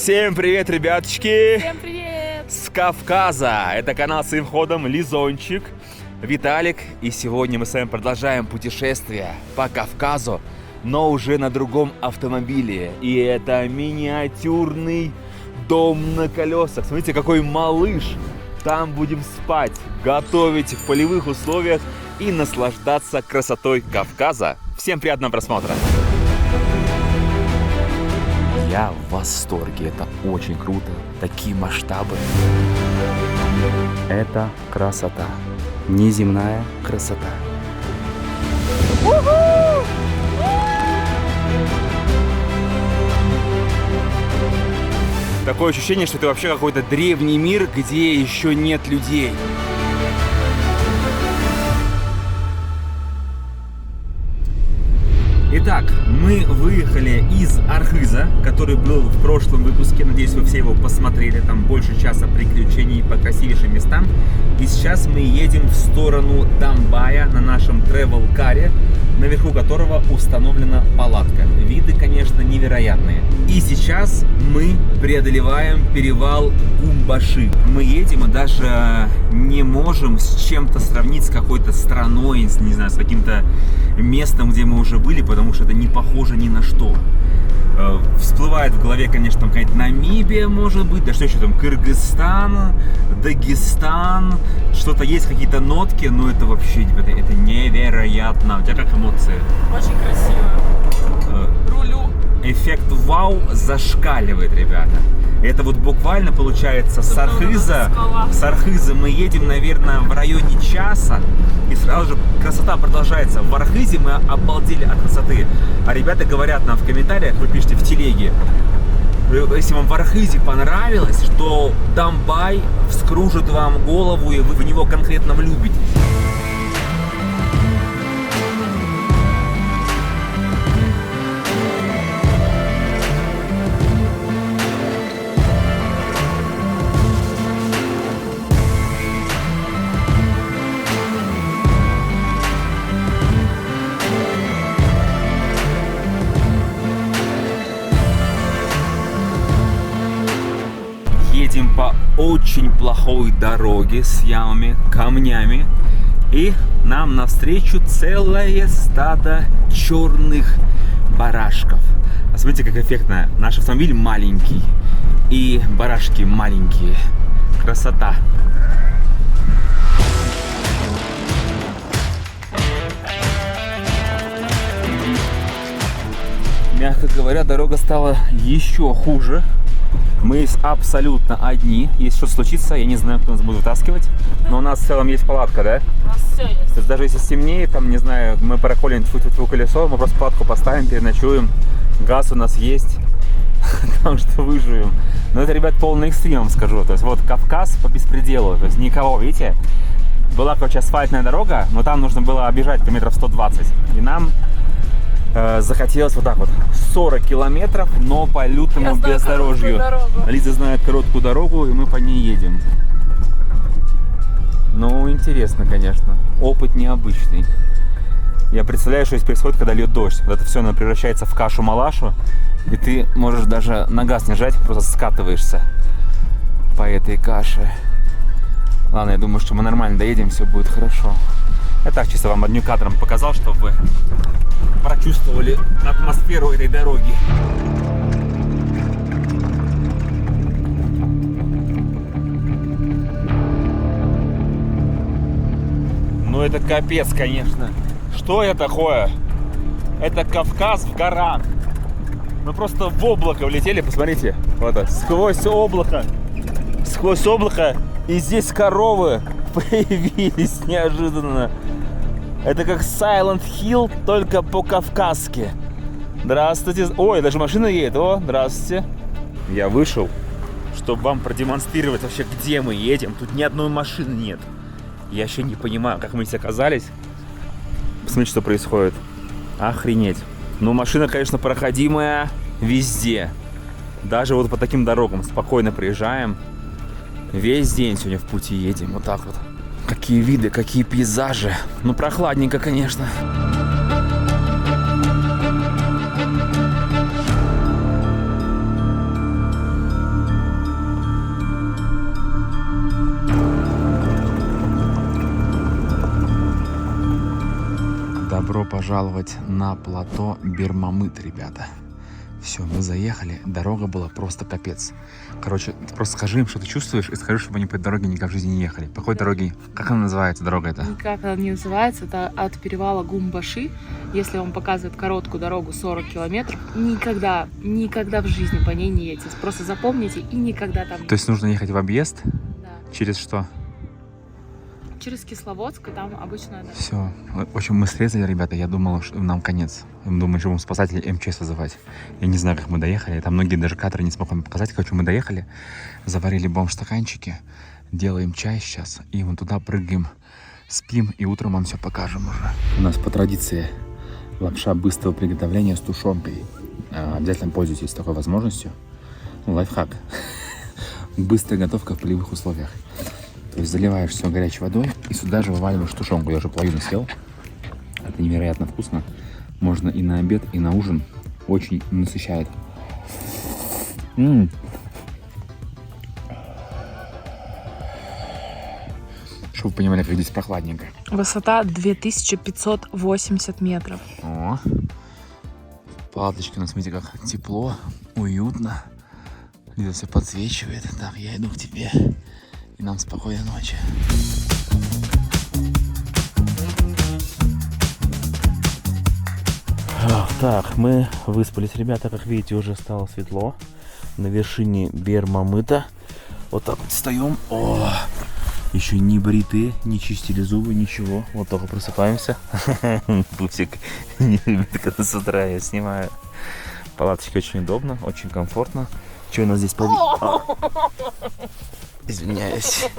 Всем привет, ребяточки! Всем привет! С Кавказа! Это канал с входом Лизончик, Виталик. И сегодня мы с вами продолжаем путешествие по Кавказу, но уже на другом автомобиле. И это миниатюрный дом на колесах. Смотрите, какой малыш! Там будем спать, готовить в полевых условиях и наслаждаться красотой Кавказа. Всем приятного просмотра! Я в восторге, это очень круто, такие масштабы. Это красота, неземная красота. Такое ощущение, что это вообще какой-то древний мир, где еще нет людей. Итак, мы выехали из Архыза, который был в прошлом выпуске. Надеюсь, вы все его посмотрели. Там больше часа приключений по красивейшим местам. И сейчас мы едем в сторону Домбая на нашем тревел-каре, наверху которого установлена палатка. Виды, конечно, невероятные. И сейчас мы преодолеваем перевал Гумбаши. Мы едем и даже не можем с чем-то сравнить, с какой-то страной, не знаю, с каким-то местом, где мы уже были, потому что это не похоже ни на что. Всплывает в голове, конечно, там какая-то Намибия, может быть, да что еще там, Кыргызстан, Дагестан, что-то есть, какие-то нотки, но это вообще, ребята, это невероятно. У тебя как эмоции? Очень красиво. Рулю. Эффект вау зашкаливает, ребята. Это вот буквально получается с Архыза мы едем, наверное, в районе часа, и сразу же красота продолжается. В Архызе мы обалдели от красоты. А ребята говорят нам в комментариях, вы пишите в телеге, если вам в Архызе понравилось, что Домбай вскружит вам голову, и вы в него конкретно влюбитесь. Едем по очень плохой дороге с ямами, камнями, и нам навстречу целое стадо черных барашков. А смотрите, как эффектно. Наш автомобиль маленький, и барашки маленькие. Красота. Мягко говоря, дорога стала еще хуже. Мы абсолютно одни. Если что-то случится, я не знаю, кто нас будет вытаскивать. Но у нас в целом есть палатка, да? У нас все есть. То есть даже если стемнеет, там, не знаю, мы проколем тьфу-тьфу колесо, мы просто палатку поставим, переночуем. Газ у нас есть, потому что выживем. Но это, ребят, полный экстрим, вам скажу. То есть вот Кавказ по беспределу. То есть никого, видите? Была, короче, асфальтная дорога, но там нужно было объезжать километров 120. И нам захотелось вот так вот 40 километров, но по лютому бездорожью. Лиза знает короткую дорогу, и мы по ней едем. Ну, интересно, конечно. Опыт необычный. Я представляю, что здесь происходит, когда льет дождь. Вот это все превращается в кашу-малашу, и ты можешь даже на газ не жать, просто скатываешься по этой каше. Ладно, я думаю, что мы нормально доедем, все будет хорошо. Я так чисто вам одним кадром показал, чтобы вы прочувствовали атмосферу этой дороги. Ну это капец, конечно. Что это такое? Это Кавказ в горах. Мы просто в облако влетели, посмотрите. Вот это, сквозь облако. Сквозь облако. И здесь коровы появились неожиданно. Это как Silent Hill, только по-кавказски. Здравствуйте. Ой, даже машина едет. О, здравствуйте. Я вышел, чтобы вам продемонстрировать вообще, где мы едем. Тут ни одной машины нет. Я еще не понимаю, как мы здесь оказались. Посмотрите, что происходит. Охренеть. Ну, машина, конечно, проходимая везде. Даже вот по таким дорогам спокойно приезжаем. Весь день сегодня в пути едем. Вот так вот. Какие виды, какие пейзажи. Ну, прохладненько, конечно. пожаловать на плато Бермамыт, ребята. Все, мы заехали, дорога была просто капец. Короче, ты просто скажи им, что ты чувствуешь, и скажи, чтобы они по этой дороге никогда в жизни не ехали. По какой дороге? Как она называется, дорога эта? Никак она не называется, это от перевала Гумбаши. Если вам показывает короткую дорогу 40 километров, никогда в жизни по ней не едьте. Просто запомните и никогда там не... То есть нужно ехать в объезд? Да. Через что? Через Кисловодск, и там обычно... Да. Все. В общем, мы срезали, ребята, я думал, что нам конец. Мы думали, что будем спасателей МЧС вызывать. Я не знаю, как мы доехали. Там многие даже кадры не смог вам показать. Короче, мы доехали, заварили бомж-стаканчики, делаем чай сейчас, и вон туда прыгаем, спим, и утром вам все покажем уже. У нас по традиции лапша быстрого приготовления с тушенкой. Обязательно пользуйтесь такой возможностью. Лайфхак. Быстрая готовка в полевых условиях. То есть заливаешь все горячей водой и сюда же вываливаешь тушенку. Я уже половину съел. Это невероятно вкусно. Можно и на обед, и на ужин. Очень насыщает. Чтобы вы понимали, как здесь прохладненько. Высота 2580 метров. О, палаточка, ну смотрите, как тепло, уютно. Лиза все подсвечивает. Так, я иду к тебе. И нам спокойной ночи. Так, мы выспались, ребята. Как видите, уже стало светло. На вершине Бермамыта. Вот так вот встаем. О, еще не бритые, не чистили зубы, ничего. Вот только просыпаемся. Пупсик не любит, когда с утра я снимаю. Палаточка очень удобно, очень комфортно. Что у нас здесь Извиняюсь.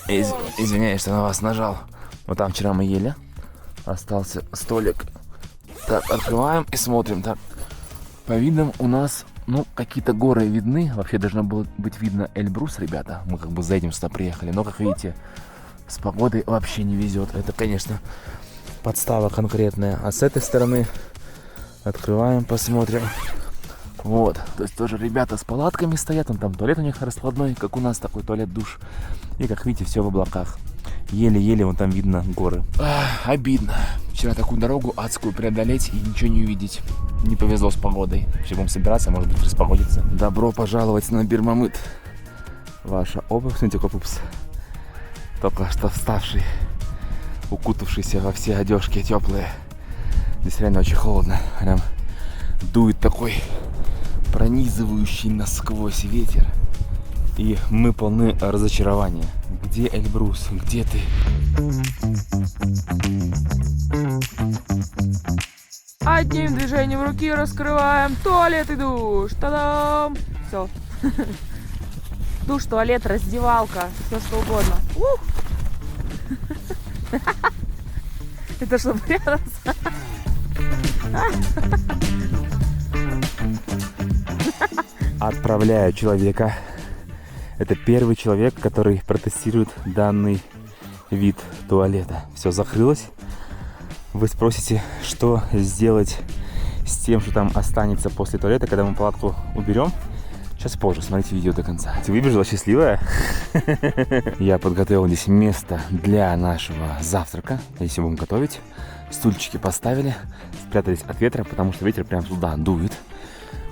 Извиняюсь, что на вас нажал. Вот там вчера мы ели. Остался столик. Так, открываем и смотрим. Так, по видам у нас, ну, какие-то горы видны. Вообще должно было быть видно Эльбрус, ребята. Мы как бы за этим сюда приехали. Но, как видите, с погодой вообще не везет. Это, конечно, подстава конкретная. А с этой стороны открываем, посмотрим. Вот, то есть тоже ребята с палатками стоят, там туалет у них раскладной, как у нас такой туалет-душ. И как видите, все в облаках. Еле-еле вон там видно горы. Обидно. Вчера такую дорогу адскую преодолеть и ничего не увидеть. Не повезло с погодой. Все будем собираться, может быть, распогодится. Добро пожаловать на Бермамыт. Ваша обувь, смотрите, какой пупс. Только что вставший, укутавшийся во все одежки теплые. Здесь реально очень холодно. Прям дует такой пронизывающий насквозь ветер. И мы полны разочарования. Где Эльбрус? Где ты? Одним движением руки раскрываем туалет и душ. Та-дам! Все. Душ, туалет, раздевалка, все что угодно. Это что, прятаться? Отправляю человека. Это первый человек, который протестирует данный вид туалета. Все закрылось. Вы спросите, что сделать с тем, что там останется после туалета, когда мы палатку уберем. Сейчас позже, смотрите видео до конца. Ты выбежала счастливая? Я подготовил здесь место для нашего завтрака, если будем готовить. Стульчики поставили, спрятались от ветра, потому что ветер прям сюда дует.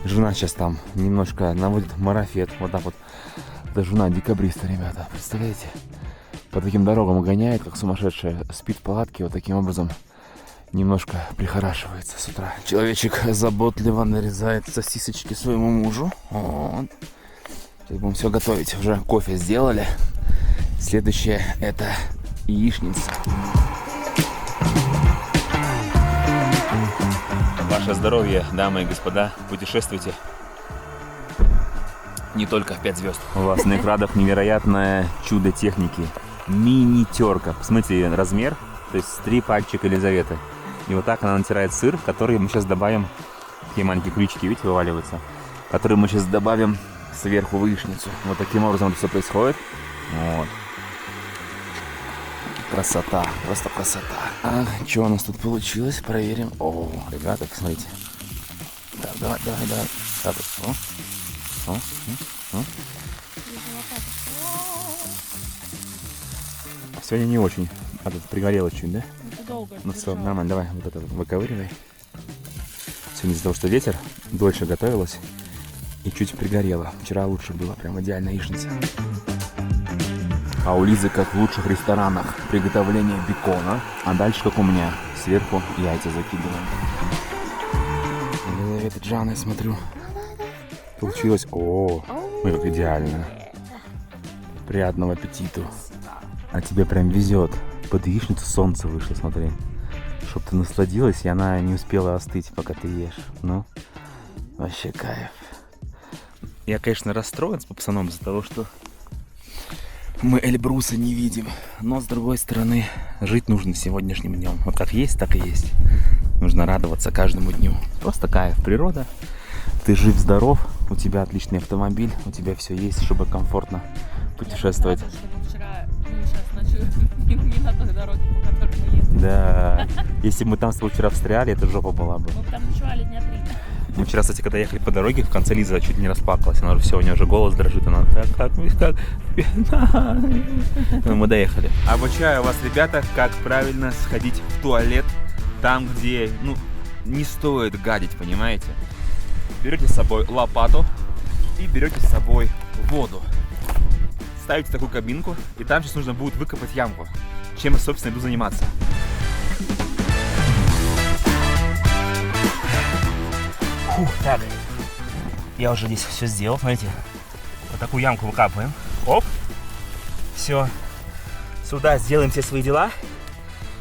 Жена сейчас там немножко наводит марафет, вот так вот. Это жена декабриста, ребята, представляете? По таким дорогам гоняет, как сумасшедшая, спит в палатке, вот таким образом немножко прихорашивается с утра. Человечек заботливо нарезает сосисочки своему мужу. Вот. Сейчас будем все готовить, уже кофе сделали. Следующее это яичница. Ваше здоровье, дамы и господа, путешествуйте. Не только в 5 звезд. У вас на экранах невероятное чудо техники. Мини-терка. Посмотрите размер, то есть 3 пальчика Елизаветы. И вот так она натирает сыр, который мы сейчас добавим, такие маленькие ключики, видите, вываливаются, которые мы сейчас добавим сверху в яичницу. Вот таким образом это все происходит. Вот. Красота, просто красота. Что у нас тут получилось? Проверим. О, ребята, посмотрите. Так, давай. Так, Сегодня не очень. Пригорело чуть, да? долго. Ну все, нормально, давай вот это выковыривай. Сегодня из-за того, что ветер, дольше готовилась и чуть пригорела. Вчера лучше было, прям идеально яичница. А у Лизы, как в лучших ресторанах, приготовление бекона. А дальше, как у меня, сверху яйца закидываем. Это Джана, я смотрю. Получилось. О, ой, как идеально. Приятного аппетиту. А тебе прям везет. Под яичницу солнце вышло, смотри. Чтоб ты насладилась, и она не успела остыть, пока ты ешь. Ну, вообще кайф. Я, конечно, расстроен с пацаном из-за того, что мы Эльбруса не видим. Но, с другой стороны, жить нужно сегодняшним днем. Вот как есть, так и есть. Нужно радоваться каждому дню. Просто кайф, природа. Ты жив-здоров, у тебя отличный автомобиль, у тебя все есть, чтобы комфортно путешествовать. Вчера, сейчас ночью не на той дороге, по которой мы ездили. Да, если бы мы там с тобой вчера встряли, это жопа была бы. Мы там ночевали дня 3. Мы вчера, кстати, когда ехали по дороге, в конце Лиза чуть не расплакалась. Она уже все, у нее уже голос дрожит. Она как. Мы доехали. Обучаю вас, ребята, как правильно сходить в туалет там, где, не стоит гадить, понимаете? Берете с собой лопату и берете с собой воду. Ставите такую кабинку, и там сейчас нужно будет выкопать ямку. Чем я, собственно, иду заниматься. Так, я уже здесь все сделал, смотрите. Вот такую ямку выкапываем. Оп. Все. Сюда сделаем все свои дела.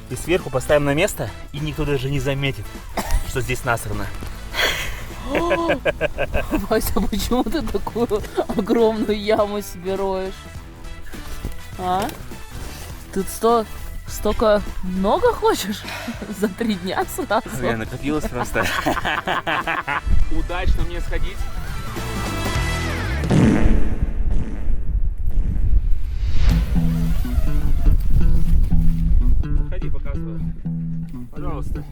И сверху поставим на место, и никто даже не заметит, что здесь насрано. Вася, почему ты такую огромную яму себе роешь? А? Ты столько много хочешь? За 3 дня сразу? Я накопилась просто. Удачно мне сходить. Ходи, показывай. Пожалуйста.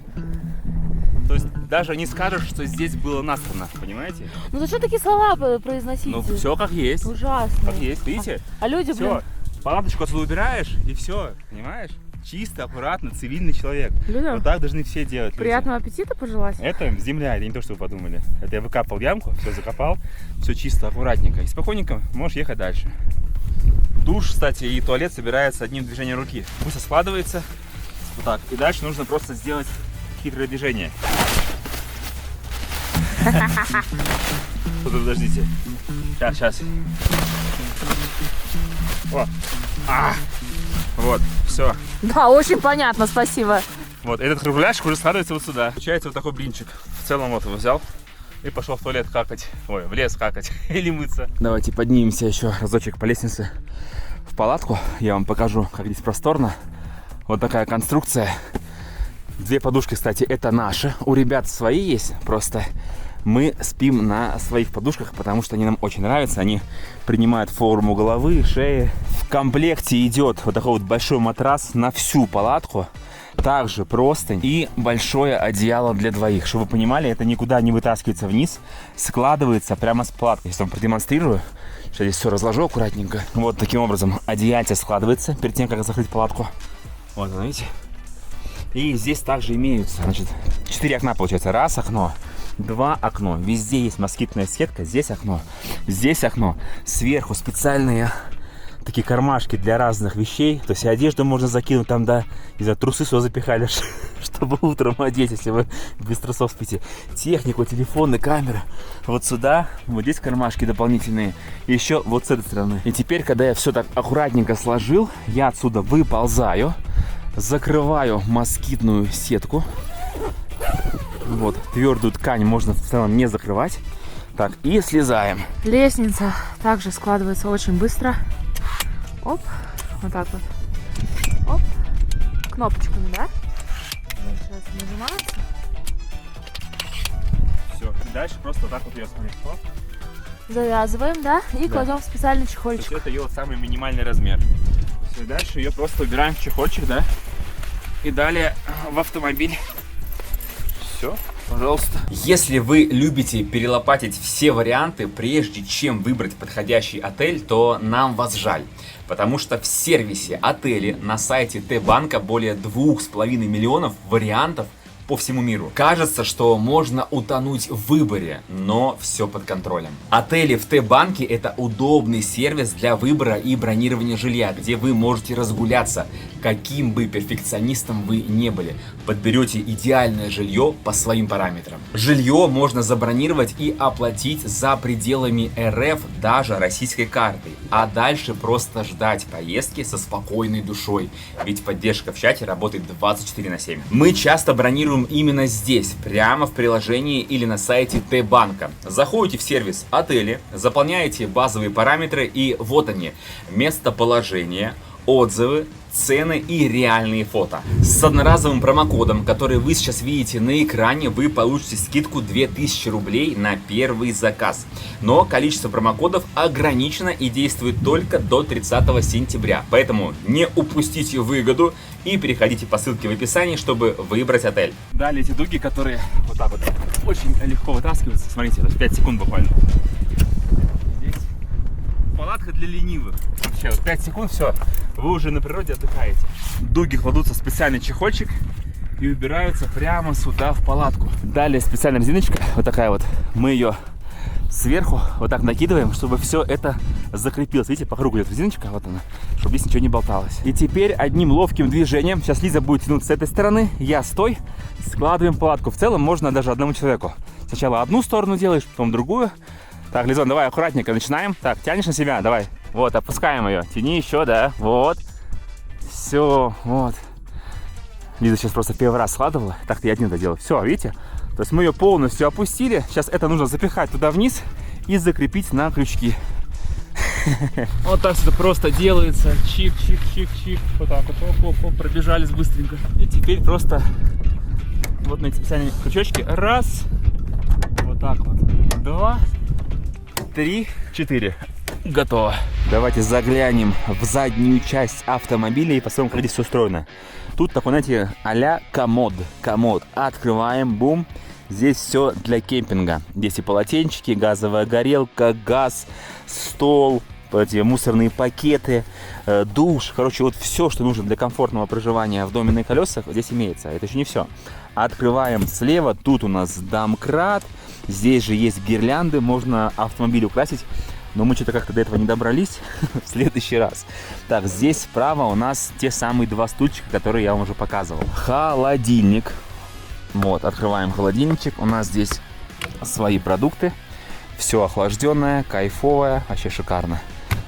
То есть даже не скажешь, что здесь было насрано, понимаете? Ну за что такие слова произносите? Ну все как есть. Ужасно. Как есть, видите? А люди, Все, палаточку отсюда убираешь, и все, понимаешь? Чисто, аккуратно, цивильный человек. Людям вот так должны все делать. приятного аппетита пожелать. Это земля, это не то, что вы подумали. Это я выкапал ямку, все закопал, все чисто, аккуратненько. И спокойненько можешь ехать дальше. Душ, кстати, и туалет собирается одним движением руки. Пусть складывается. Вот так. И дальше нужно просто сделать хитрое движение. Подождите. Сейчас. Вот, все. Да, очень понятно, спасибо. Вот, этот кругляшек уже складывается вот сюда. Получается вот такой блинчик. В целом вот его взял и пошел в туалет какать. Ой, в лес какать или мыться. Давайте поднимемся еще разочек по лестнице в палатку. Я вам покажу, как здесь просторно. Вот такая конструкция. 2 подушки, кстати, это наши. У ребят свои есть, просто мы спим на своих подушках, потому что они нам очень нравятся. Они принимают форму головы, шеи. В комплекте идет вот такой вот большой матрас на всю палатку. Также простынь и большое одеяло для двоих. Чтобы вы понимали, это никуда не вытаскивается вниз. Складывается прямо с палаткой. Сейчас вам продемонстрирую. Сейчас здесь все разложу аккуратненько. Вот таким образом одеяльце складывается перед тем, как закрыть палатку. Вот, видите? И здесь также имеются, 4 окна получается. 1 окно, 2 окно. Везде есть москитная сетка. Здесь окно. Сверху специальные такие кармашки для разных вещей. То есть одежду можно закинуть там, да, трусы сюда запихали, чтобы утром одеть, если вы без трусов спите. Технику, телефоны, камеры. Вот сюда, вот здесь кармашки дополнительные. И еще вот с этой стороны. И теперь, когда я все так аккуратненько сложил, я отсюда выползаю. Закрываю москитную сетку. Вот, твердую ткань можно в целом не закрывать. Так, и слезаем. Лестница также складывается очень быстро. Оп, вот так вот. Оп, кнопочками, да? Сейчас нажимается. Все, и дальше просто вот так вот ее смотрите. Завязываем, да? И кладем в специальный чехольчик. Это ее самый минимальный размер. Все, и дальше ее просто убираем в чехольчик, да? И далее в автомобиль. Все. Пожалуйста. Если вы любите перелопатить все варианты, прежде чем выбрать подходящий отель, то нам вас жаль. Потому что в сервисе отели на сайте Т-банка более 2,5 миллионов вариантов по всему миру. Кажется, что можно утонуть в выборе, но все под контролем. Отели в Т-банке — это удобный сервис для выбора и бронирования жилья, где вы можете разгуляться, каким бы перфекционистом вы не были. Подберете идеальное жилье по своим параметрам. Жилье можно забронировать и оплатить за пределами РФ даже российской картой, а дальше просто ждать поездки со спокойной душой, ведь поддержка в чате работает 24/7. Мы часто бронируем именно здесь, прямо в приложении или на сайте Т-банка. Заходите в сервис отели, заполняете базовые параметры, и вот они: местоположение, отзывы, цены и реальные фото. С одноразовым промокодом, который вы сейчас видите на экране, вы получите скидку 2000 рублей на первый заказ. Но количество промокодов ограничено и действует только до 30 сентября. Поэтому не упустите выгоду и переходите по ссылке в описании, чтобы выбрать отель. Далее эти дуги, которые вот так вот очень легко вытаскиваются. Смотрите, это 5 секунд буквально. Здесь палатка для ленивых. Вообще, вот 5 секунд, все, вы уже на природе отдыхаете. Дуги кладутся в специальный чехольчик и убираются прямо сюда в палатку. Далее специальная резиночка, вот такая вот, мы ее сверху вот так накидываем, чтобы все это закрепилось. Видите, по кругу идет резиночка, вот она, чтобы здесь ничего не болталось. И теперь одним ловким движением, сейчас Лиза будет тянуть с этой стороны, я стой, складываем палатку. В целом можно даже одному человеку. Сначала одну сторону делаешь, потом другую. Так, Лизон, давай аккуратненько начинаем. Так, тянешь на себя, давай. Вот, опускаем ее. Тяни еще, да. Вот. Все, вот. Лиза сейчас просто первый раз складывала. Так-то я один это делал. Все, видите? То есть мы ее полностью опустили. Сейчас это нужно запихать туда вниз и закрепить на крючки. Вот так все просто делается. Чик-чик-чик-чик. Вот так вот. Оп-оп-оп. Пробежались быстренько. И теперь просто вот на эти специальные крючочки. Раз. Вот так вот. 2, 3, 4. Готово. Давайте заглянем в заднюю часть автомобиля и посмотрим, как здесь все устроено. Тут такой, знаете, а-ля комод. Комод. Открываем, бум. Здесь все для кемпинга. Здесь и полотенчики, газовая горелка, газ, стол, эти мусорные пакеты, душ. Короче, вот все, что нужно для комфортного проживания в доме на колесах, здесь имеется. Это еще не все. Открываем слева. Тут у нас домкрат. Здесь же есть гирлянды. Можно автомобиль украсить. Но мы что-то как-то до этого не добрались. В следующий раз. Так, здесь справа у нас те самые два стульчика, которые я вам уже показывал. Холодильник. Вот, открываем холодильничек. У нас здесь свои продукты. Все охлажденное, кайфовое. Вообще шикарно.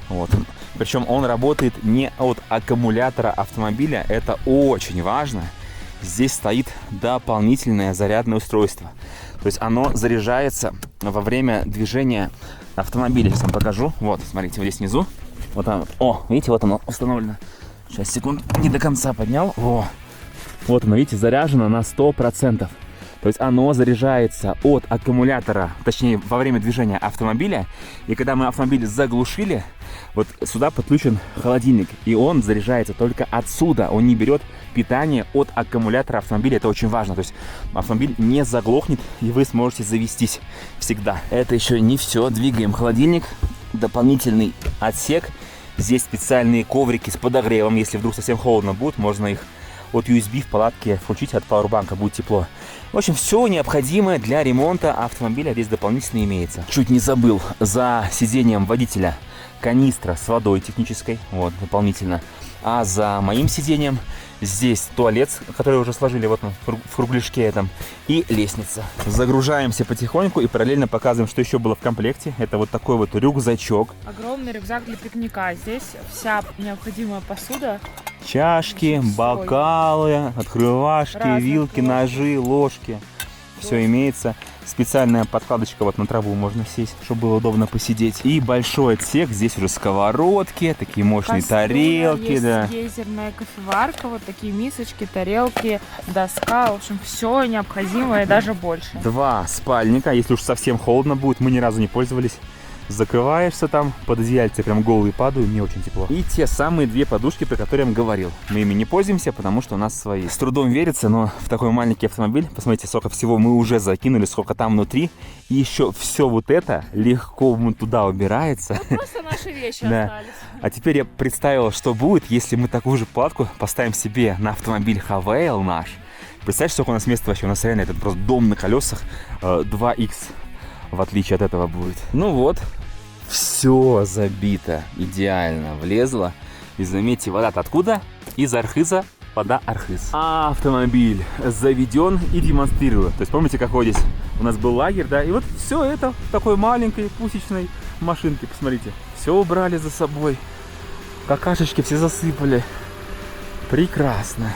Вот. Причем он работает не от аккумулятора автомобиля. Это очень важно. Здесь стоит дополнительное зарядное устройство. То есть оно заряжается во время движения автомобиля. Сейчас вам покажу. Вот, смотрите, вот здесь внизу. Вот там. О, видите, вот оно установлено. Сейчас, секунд, не до конца поднял. О, вот оно, видите, заряжено на 100%. То есть оно заряжается от аккумулятора, точнее, во время движения автомобиля. И когда мы автомобиль заглушили, вот сюда подключен холодильник. И он заряжается только отсюда. Он не берет питание от аккумулятора автомобиля. Это очень важно. То есть автомобиль не заглохнет, и вы сможете завестись всегда. Это еще не все. Двигаем холодильник. Дополнительный отсек. Здесь специальные коврики с подогревом. Если вдруг совсем холодно будет, можно их от USB в палатке включить, от пауэрбанка будет тепло. В общем, все необходимое для ремонта автомобиля здесь дополнительно имеется. Чуть не забыл, за сиденьем водителя канистра с водой технической, вот, дополнительно. А за моим сиденьем здесь туалет, который уже сложили вот в кругляшке этом, и лестница. Загружаемся потихоньку и параллельно показываем, что еще было в комплекте. Это вот такой вот рюкзачок. Огромный рюкзак для пикника. Здесь вся необходимая посуда. Чашки, бокалы, открывашки, разные вилки, кружки, ножи, ложки. Все имеется. Специальная подкладочка вот на траву можно сесть, чтобы было удобно посидеть. И большой отсек. Здесь уже сковородки, такие мощные тарелки. Есть, да. Гейзерная кофеварка, вот такие мисочки, тарелки, доска. В общем, все необходимое, даже больше. 2 спальника. Если уж совсем холодно будет, мы ни разу не пользовались. Закрываешься там, под одеяльце прям голый падаю, мне очень тепло. И те самые 2 подушки, про которые я вам говорил. Мы ими не пользуемся, потому что у нас свои. С трудом верится, но в такой маленький автомобиль, посмотрите, сколько всего мы уже закинули, сколько там внутри. И еще все вот это легко туда убирается. Ну, просто наши вещи Да. остались. А теперь я представил, что будет, если мы такую же платку поставим себе на автомобиль Хавейл наш. Представьте, сколько у нас места вообще. У нас реально этот просто дом на колесах 2Х, в отличие от этого будет. Ну вот, все забито, идеально влезло. И заметьте, вода-то откуда? Из Архиза, вода Архиз. А автомобиль заведен и демонстрирую. То есть помните, какой здесь у нас был лагерь, да? И вот все это в такой маленькой пусечной машинке, посмотрите. Все убрали за собой. Какашечки все засыпали. Прекрасно.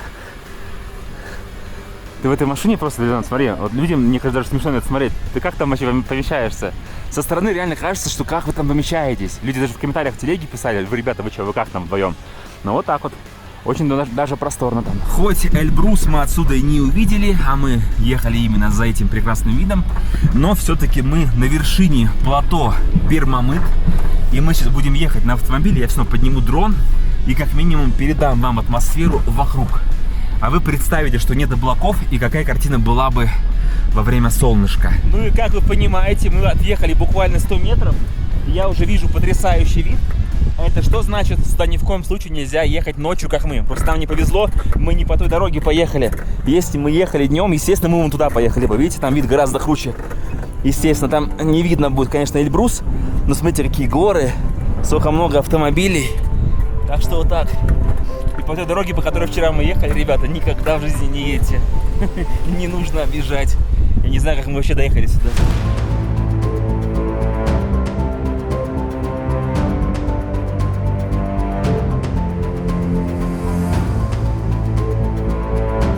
Ты в этой машине просто, Лена, смотри, вот людям, мне кажется, даже смешно на это смотреть. Ты как там вообще помещаешься? Со стороны реально кажется, что как вы там помещаетесь. Люди даже в комментариях в телеге писали, вы, ребята, вы что, вы как там вдвоем? Ну вот так вот. Очень даже просторно там. Хоть Эльбрус мы отсюда и не увидели, а мы ехали именно за этим прекрасным видом, но все-таки мы на вершине плато Бир-Мамыт. И мы сейчас будем ехать на автомобиле, я все равно подниму дрон и как минимум передам вам атмосферу вокруг. А вы представите, что нет облаков и какая картина была бы во время солнышка. Ну и как вы понимаете, мы отъехали буквально 100 метров. И я уже вижу потрясающий вид. А это что значит? Сюда ни в коем случае нельзя ехать ночью, как мы. Просто нам не повезло, мы не по той дороге поехали. Если мы ехали днем, естественно, мы вон туда поехали бы. Видите, там вид гораздо круче. Естественно, там не видно будет, конечно, Эльбрус. Но смотрите, какие горы, сколько много автомобилей. Так что вот так. И по той дороге, по которой вчера мы ехали, ребята, никогда в жизни не едьте. Не нужно объезжать. Я не знаю, как мы вообще доехали сюда.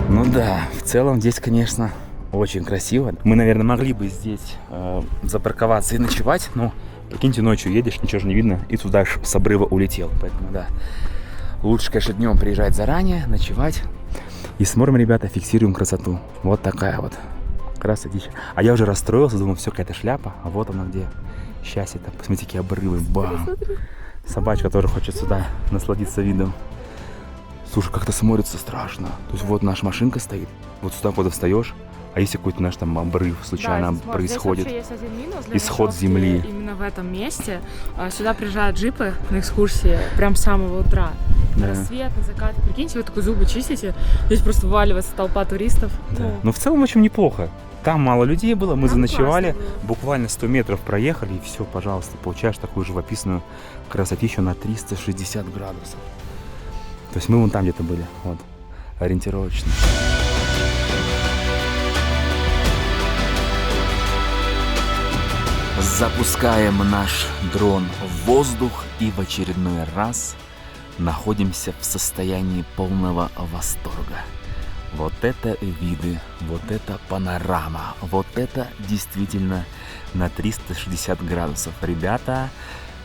Ну да, в целом здесь, конечно, очень красиво. Мы, наверное, могли бы здесь запарковаться и ночевать, но, прикиньте, ночью едешь, ничего же не видно, и туда ж с обрыва улетел. Поэтому, да, лучше, конечно, днем приезжать заранее, ночевать. И смотрим, ребята, фиксируем красоту. Вот такая вот красотища. А я уже расстроился, думал, все, какая-то шляпа, а вот она где. Счастье-то. Посмотрите, какие обрывы. Бам! Собачка тоже хочет сюда насладиться видом. Слушай, как-то смотрится страшно. То есть вот наша машинка стоит, вот сюда куда встаешь, а если какой-то наш там обрыв случайно Да, происходит, здесь вообще есть один минус для исход ночевки земли. Именно в этом месте сюда приезжают джипы на экскурсии прям с самого утра. Да. На рассвет, на закат. Прикиньте, вы такой зубы чистите, здесь просто вываливается толпа туристов. Да. Но в целом очень неплохо. Там мало людей было, мы Там заночевали, классно было. буквально 100 метров проехали, и все, пожалуйста, получаешь такую живописную красотищу на 360 градусов. То есть мы вон там где-то были, вот, ориентировочно. Запускаем наш дрон в воздух и в очередной раз находимся в состоянии полного восторга. Вот это виды, вот это панорама, вот это действительно на 360 градусов. Ребята,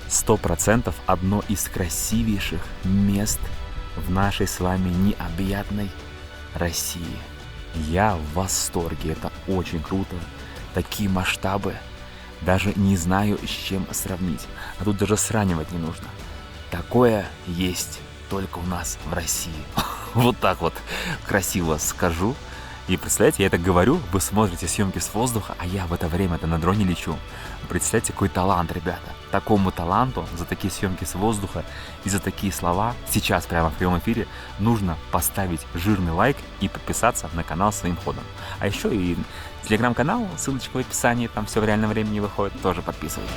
100% одно из красивейших мест в нашей с вами необъятной России. Я в восторге, это очень круто. Такие масштабы, даже не знаю, с чем сравнить. А тут даже сравнивать не нужно. Такое есть только у нас в России. Вот так вот красиво скажу. И представляете, я это говорю, вы смотрите съемки с воздуха, а я в это время-то на дроне лечу. Представляете, какой талант, ребята. Такому таланту за такие съемки с воздуха и за такие слова сейчас прямо в прямом эфире нужно поставить жирный лайк и подписаться на канал своим ходом. А еще и телеграм-канал, ссылочка в описании, там все в реальном времени выходит, тоже подписывайтесь.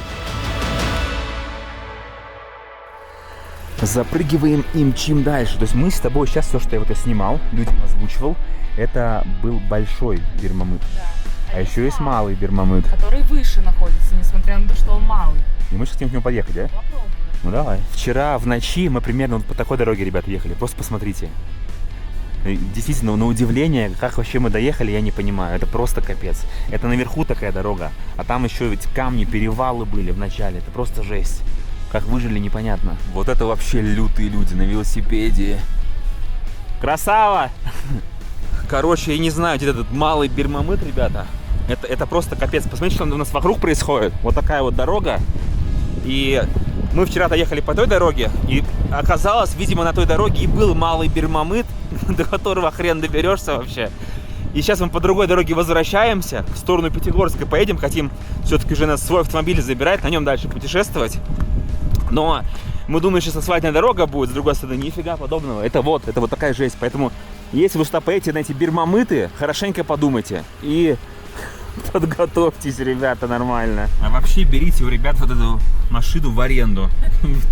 Запрыгиваем и мчим дальше. То есть мы с тобой сейчас все, что я вот я снимал, людям озвучивал, это был большой Бир-Мамыт. Да. А еще есть малый Бир-Мамыт. Который выше находится, несмотря на то, что он малый. И мы сейчас хотим к нему подъехать, да? Попробуем. Ну давай. Вчера в ночи мы примерно вот по такой дороге, ребята, ехали. Просто посмотрите. И действительно, на удивление, как вообще мы доехали, я не понимаю. Это просто капец. Это наверху такая дорога, а там еще ведь камни, перевалы были в начале. Это просто жесть. Как выжили, непонятно. Вот это вообще лютые люди на велосипеде. Красава! Короче, я не знаю, где этот малый Бир-Мамыт, ребята. Это просто капец. Посмотрите, что у нас вокруг происходит. Вот такая вот дорога. И мы вчера доехали по той дороге, и оказалось, видимо, на той дороге и был малый Бермамыт, до которого хрен доберешься вообще. И сейчас мы по другой дороге возвращаемся, в сторону Пятигорска поедем, хотим все-таки уже свой автомобиль забирать, на нем дальше путешествовать. Но мы думаем, что асфальтная дорога будет, с другой стороны, нифига подобного. Это вот такая жесть. Поэтому, если вы что поедете на эти Бермамыты, хорошенько подумайте и подготовьтесь, ребята, нормально. А вообще берите у ребят вот эту машину в аренду.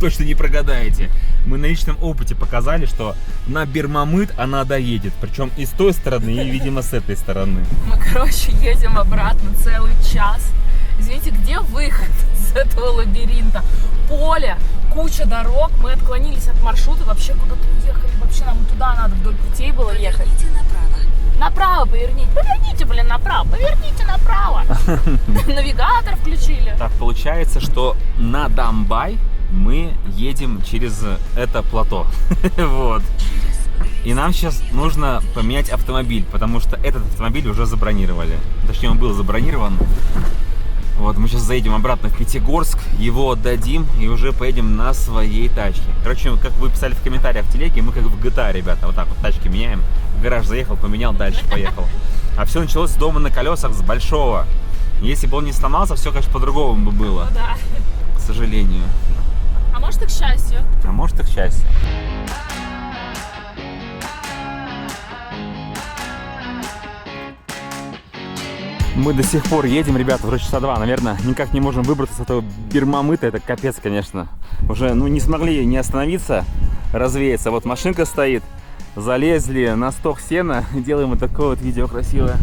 Точно не прогадаете. Мы на личном опыте показали, что на Бермамыт она доедет. Причем и с той стороны, и, видимо, с этой стороны. Мы, короче, едем обратно целый час. Извините, где выход из этого лабиринта? Поле, куча дорог. Мы отклонились от маршрута, вообще куда-то уехали. Вообще нам туда надо вдоль путей было ехать. Поверните направо. Направо поверните. Поверните, блин, направо. Поверните направо. Навигатор включили. Так, получается, что на Дамбай мы едем через это плато. Вот. И нам сейчас нужно поменять автомобиль, потому что этот автомобиль уже забронировали. Точнее, он был забронирован. Вот, мы сейчас заедем обратно в Пятигорск, его отдадим и уже поедем на своей тачке. Короче, как вы писали в комментариях в телеге, мы как в GTA, ребята, вот так вот тачки меняем. В гараж заехал, поменял, дальше поехал. А все началось с дома на колесах, с большого. Если бы он не сломался, все, конечно, по-другому бы было. Ну да. К сожалению. А может и к счастью. А может и к счастью. Мы до сих пор едем, ребята, уже часа 2, наверное, никак не можем выбраться с этого Бермамыта. Это капец, конечно. Уже, не смогли не остановиться, развеяться. Вот машинка стоит, залезли на сток сена, делаем вот такое вот видео красивое.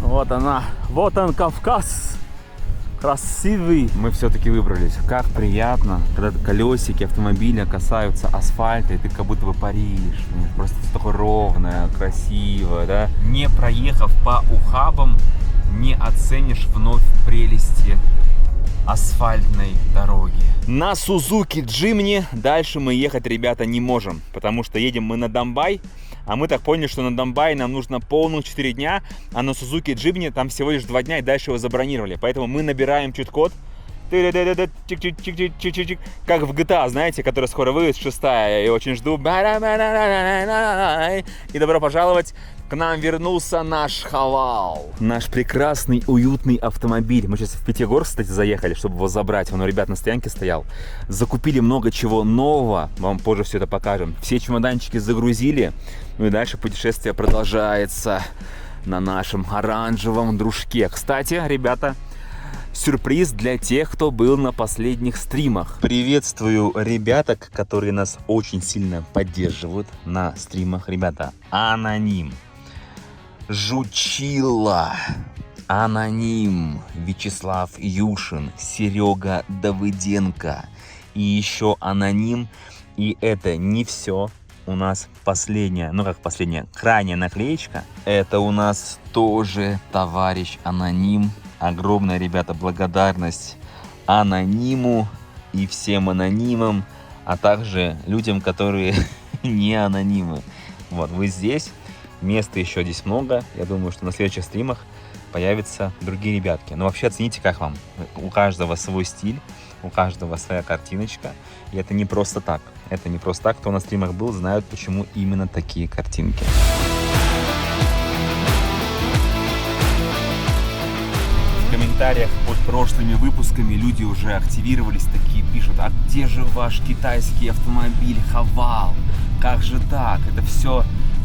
Вот она, вот он, Кавказ. Красивый. Мы все-таки выбрались. Как приятно, когда колесики автомобиля касаются асфальта, и ты как будто бы паришь. Просто такое ровное, красивое, да? Не проехав по ухабам, не оценишь вновь прелести асфальтной дороги. На Сузуки Джимни дальше мы ехать, ребята, не можем, потому что едем мы на Дамбай. А мы так поняли, что на Дамбай нам нужно полных 4 дня, а на Сузуки Джимни там всего лишь 2 дня, и дальше его забронировали. Поэтому мы набираем чит-код, как в GTA, знаете, который скоро выйдет, 6-я, и очень жду. И добро пожаловать, к нам вернулся наш Хавал. Наш прекрасный, уютный автомобиль. Мы сейчас в Пятигорск, кстати, заехали, чтобы его забрать. Он у ребят на стоянке стоял. Закупили много чего нового, вам позже все это покажем. Все чемоданчики загрузили, ну и дальше путешествие продолжается на нашем оранжевом дружке. Кстати, ребята, сюрприз для тех, кто был на последних стримах. Приветствую ребяток, которые нас очень сильно поддерживают на стримах. Ребята, Аноним, Жучила, Аноним, Вячеслав Юшин, Серега Давыденко и еще Аноним. И это не все. У нас последняя, крайняя наклеечка. Это у нас тоже товарищ Аноним. Огромная, ребята, благодарность Анониму и всем анонимам, а также людям, которые не анонимы. Вот, вы здесь, места еще здесь много. Я думаю, что на следующих стримах появятся другие ребятки. Но вообще оцените, как вам. У каждого свой стиль, у каждого своя картиночка. И это не просто так. Это не просто так. Кто на стримах был, знают, почему именно такие картинки. В комментариях под прошлыми выпусками люди уже активировались, такие пишут: а где же ваш китайский автомобиль Хавал? Как же так? Это все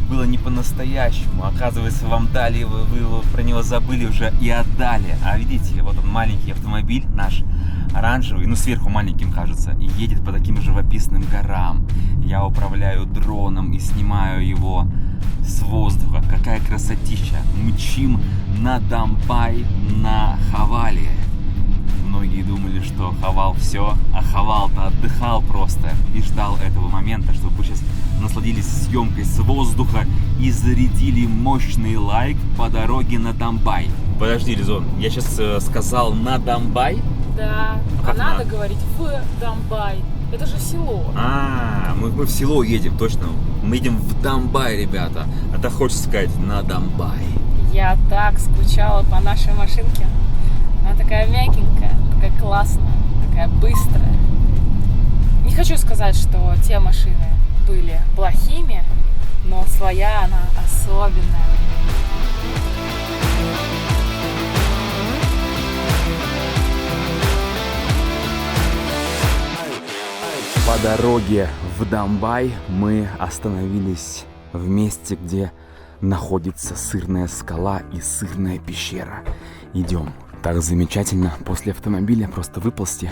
было не по-настоящему. Оказывается, вам дали, вы про него забыли уже и отдали. А видите, вот он, маленький автомобиль наш, оранжевый, сверху маленьким кажется, и едет по таким живописным горам. Я управляю дроном и снимаю его с воздуха. Какая красотища. Мчим на Дамбай на Хавале. Многие думали, что Хавал все, а Хавал-то отдыхал просто и ждал этого момента, чтобы вы сейчас насладились съемкой с воздуха и зарядили мощный лайк по дороге на Дамбай. Подожди, Резон, я сейчас сказал на Дамбай? Да, Как надо говорить в Дамбай. Это же село. Мы в село едем, точно. Мы едем в Дамбай, ребята. Это хочется сказать на Дамбай. Я так скучала по нашей машинке. Она такая мягенькая, такая классная, такая быстрая. Не хочу сказать, что те машины были плохими, но своя она особенная. По дороге в Домбай мы остановились в месте, где находится сырная скала и сырная пещера. Идем. Так замечательно после автомобиля просто выползти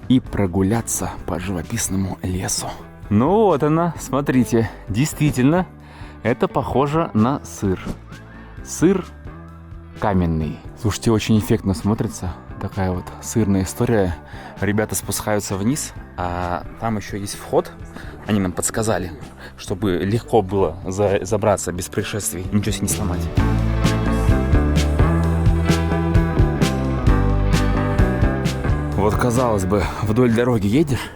и прогуляться по живописному лесу. Ну вот она, смотрите, действительно, это похоже на сыр. Сыр каменный. Слушайте, очень эффектно смотрится. Такая вот сырная история. Ребята спускаются вниз, а там еще есть вход. Они нам подсказали, чтобы легко было забраться без происшествий, ничего себе не сломать. Вот, казалось бы, вдоль дороги едешь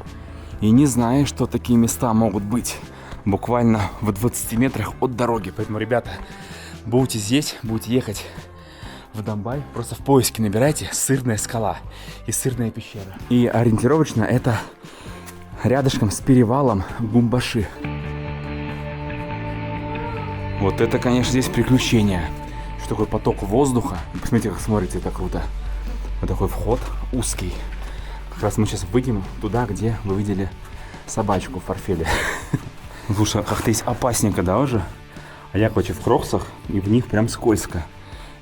и не знаешь, что такие места могут быть буквально в 20 метрах от дороги. Поэтому, ребята, будете здесь, будете ехать в Домбай, просто в поиске набирайте «Сырная скала» и «Сырная пещера». И ориентировочно это рядышком с перевалом Гумбаши. Вот это, конечно, здесь приключение. Что такое поток воздуха. Посмотрите, как смотрите, это круто. Вот такой вход узкий. Как раз мы сейчас выйдем туда, где вы видели собачку в форфеле. Слушай, как-то есть опасненько, да, уже? А я, короче, в кроксах, и в них прям скользко.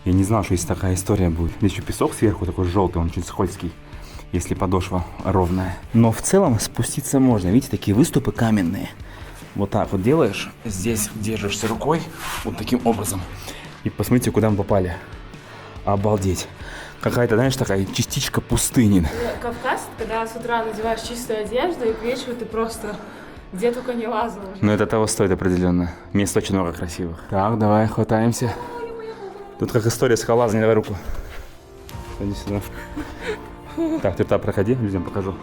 Я не знал, что есть такая история будет. Здесь еще песок сверху такой желтый, он чуть скользкий, если подошва ровная. Но в целом спуститься можно. Видите, такие выступы каменные. Вот так вот делаешь, здесь держишься рукой, вот таким образом. И посмотрите, куда мы попали. Обалдеть. Какая-то, знаешь, такая частичка пустыни. Кавказ, когда с утра надеваешь чистую одежду, и к вечеру ты просто где только не лазал уже. Но это того стоит определенно. Мест очень много красивых. Так, давай, хватаемся. Тут как история скалолазания, давай руку. Иди сюда. Так, ты туда проходи, людям покажу.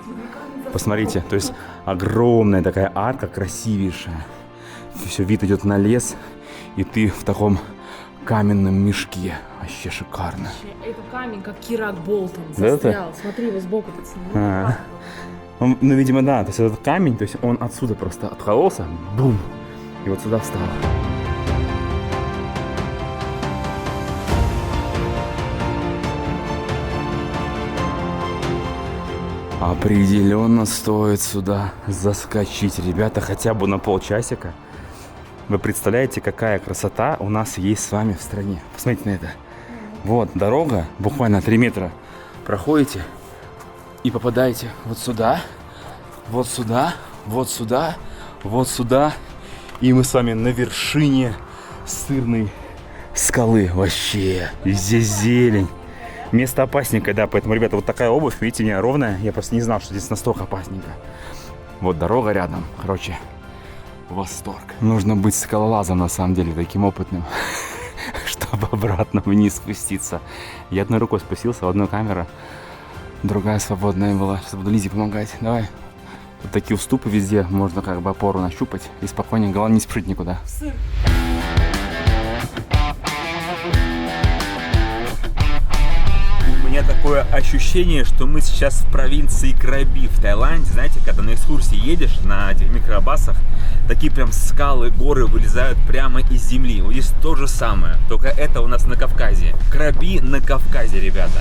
Посмотрите, то есть огромная такая арка, красивейшая. Все, вид идет на лес, и ты в таком каменном мешке. Вообще шикарно. Это камень, как Кирак Болтон, Да, застрял. Смотри, его сбоку тут снимают. Ну, видимо, да, то есть этот камень, то есть он отсюда просто откололся, бум, и вот сюда встал. Определенно стоит сюда заскочить, ребята, хотя бы на полчасика. Вы представляете, какая красота у нас есть с вами в стране. Посмотрите на это. Вот дорога, буквально 3 метра проходите и попадаете вот сюда, вот сюда, вот сюда, вот сюда. И мы с вами на вершине сырной скалы. Вообще, и здесь зелень. Место опасненькое, да, поэтому, ребята, вот такая обувь, видите, не ровная. Я просто не знал, что здесь настолько опасненько. Вот дорога рядом, короче, восторг. Нужно быть скалолазом, на самом деле, таким опытным, чтобы обратно вниз спуститься. Я одной рукой спустился, одной камера, другая свободная была. Сейчас буду Лизе помогать. Давай. Вот такие уступы везде, можно как бы опору нащупать и спокойненько, главное не спрыгнуть никуда. У меня такое ощущение, что мы сейчас в провинции Краби в Таиланде. Знаете, когда на экскурсии едешь на этих микробасах, такие прям скалы, горы вылезают прямо из земли. Вот здесь то же самое, только это у нас на Кавказе. Краби на Кавказе, ребята.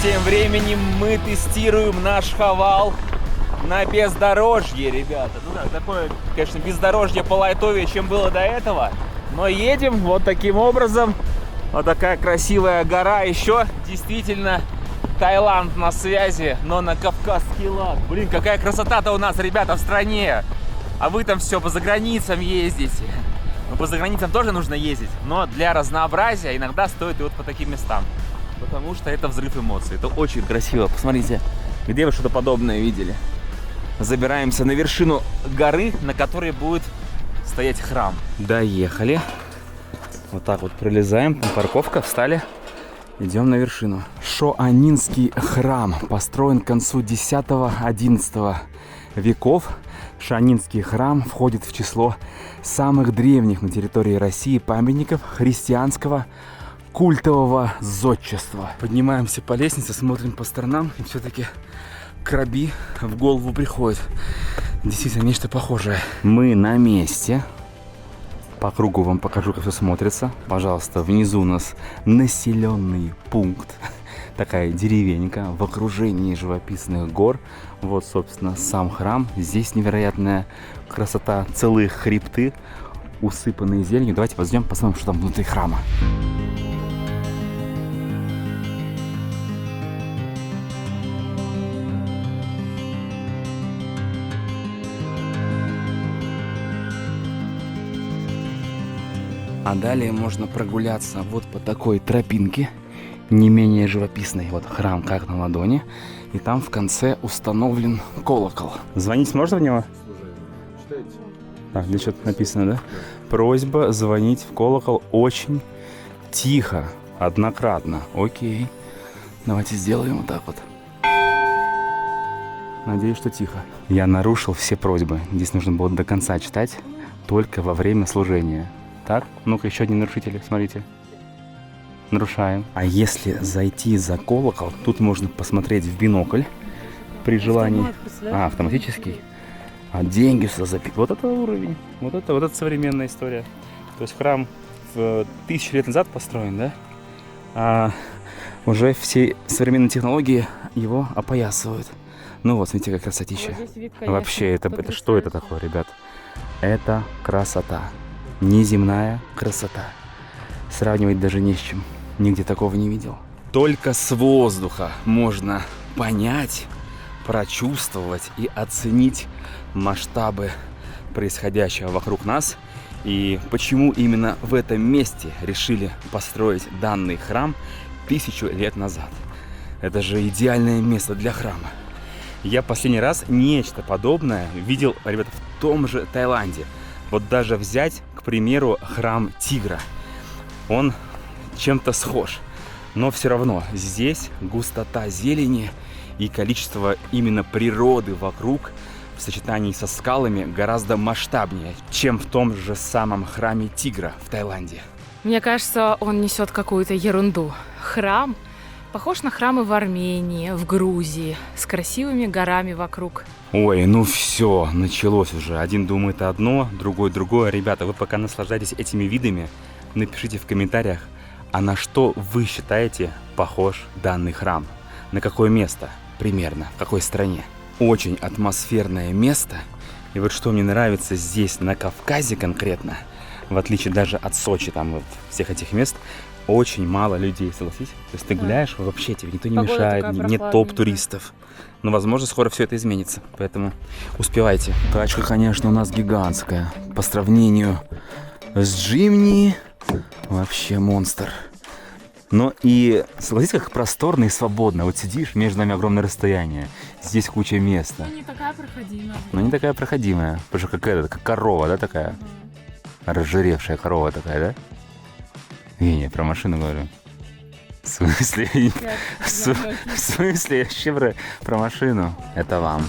Тем временем мы тестируем наш Хавал на бездорожье, ребята. Ну да, такое, конечно, бездорожье полайтовее, чем было до этого. Но едем вот таким образом. Вот такая красивая гора. Еще действительно Таиланд на связи, но на кавказский лад. Блин, какая красота-то у нас, ребята, в стране. А вы там все по заграницам ездите. Ну, по заграницам тоже нужно ездить, но для разнообразия иногда стоит и вот по таким местам. Потому что это взрыв эмоций. Это очень красиво. Посмотрите, где вы что-то подобное видели. Забираемся на вершину горы, на которой будет стоять храм. Доехали. Вот так вот пролезаем. Парковка, встали. Идем на вершину. Шоанинский храм построен к концу 10-11 веков. Шоанинский храм входит в число самых древних на территории России памятников христианского культового зодчества. Поднимаемся по лестнице, смотрим по сторонам, и все-таки краби в голову приходит. Действительно, нечто похожее. Мы на месте. По кругу вам покажу, как все смотрится. Пожалуйста, внизу у нас населенный пункт. Такая деревенька в окружении живописных гор. Вот, собственно, сам храм. Здесь невероятная красота. Целые хребты, усыпанные зеленью. Давайте возьмем, посмотрим, что там внутри храма. А далее можно прогуляться вот по такой тропинке, не менее живописной. Вот храм как на ладони. И там в конце установлен колокол. Звонить можно в него? А, здесь что-то написано, да? Просьба звонить в колокол очень тихо, однократно. Окей. Давайте сделаем вот так вот. Надеюсь, что тихо. Я нарушил все просьбы. Здесь нужно было до конца читать, только во время служения. Так, ну-ка, еще один нарушитель, смотрите. Нарушаем. А если зайти за колокол, тут можно посмотреть в бинокль при желании. Автоматический. А деньги сюда запить. Вот это уровень. Вот это современная история. То есть храм в 1000 лет назад построен, да? А уже все современные технологии его опоясывают. Ну вот, смотрите, как красотища. Вот вид, конечно, вообще, это что это такое, ребят? Это красота. Неземная красота. Сравнивать даже не с чем. Нигде такого не видел. Только с воздуха можно понять, прочувствовать и оценить масштабы происходящего вокруг нас. И почему именно в этом месте решили построить данный храм 1000 лет назад. Это же идеальное место для храма. Я последний раз нечто подобное видел, ребята, в том же Таиланде. Вот даже взять, к примеру, храм Тигра. Он чем-то схож. Но все равно здесь густота зелени и количество именно природы вокруг в сочетании со скалами гораздо масштабнее, чем в том же самом храме Тигра в Таиланде. Мне кажется, он несет какую-то ерунду. Храм похож на храмы в Армении, в Грузии, с красивыми горами вокруг. Ой, ну все, началось уже. Один думает одно, другой другое. Ребята, вы пока наслаждайтесь этими видами, напишите в комментариях, а на что вы считаете похож данный храм? На какое место примерно, в какой стране? Очень атмосферное место. И вот что мне нравится здесь, на Кавказе конкретно, в отличие даже от Сочи, там вот всех этих мест, очень мало людей, согласись? То есть ты гуляешь, вообще тебе никто не мешает, нет топ туристов. Но, возможно, скоро все это изменится, поэтому успевайте. Тачка, конечно, у нас гигантская. По сравнению с Джимни, вообще монстр. Но и, согласись, как просторно и свободно. Вот сидишь, между нами огромное расстояние. Здесь куча места. Ну, не такая проходимая. Ну, не такая проходимая. Потому что как корова, да, такая? Разжиревшая корова такая, да? Не, про машину говорю. В смысле? В смысле? Вообще про машину. Это вам.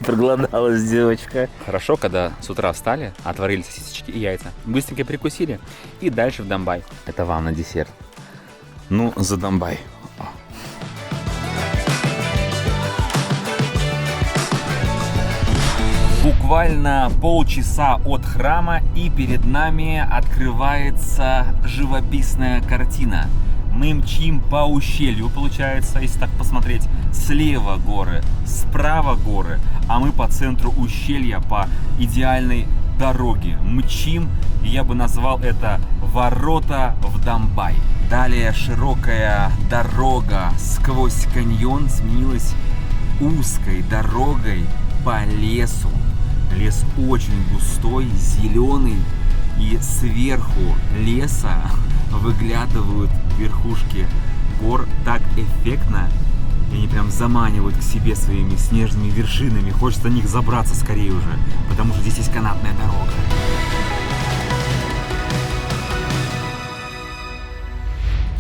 Проголодалась девочка. Хорошо, когда с утра встали, отварили сосисочки и яйца, быстренько перекусили и дальше в Домбай. Это вам на десерт. Ну, за Домбай. Буквально полчаса от храма, и перед нами открывается живописная картина. Мы мчим по ущелью, получается, если так посмотреть. Слева горы, справа горы, а мы по центру ущелья, по идеальной дороге. Мчим, и я бы назвал это «Ворота в Домбай». Далее широкая дорога сквозь каньон сменилась узкой дорогой по лесу. Лес очень густой, зеленый, и сверху леса выглядывают верхушки гор так эффектно, и они прям заманивают к себе своими снежными вершинами. Хочется на них забраться скорее уже, потому что здесь есть канатная дорога.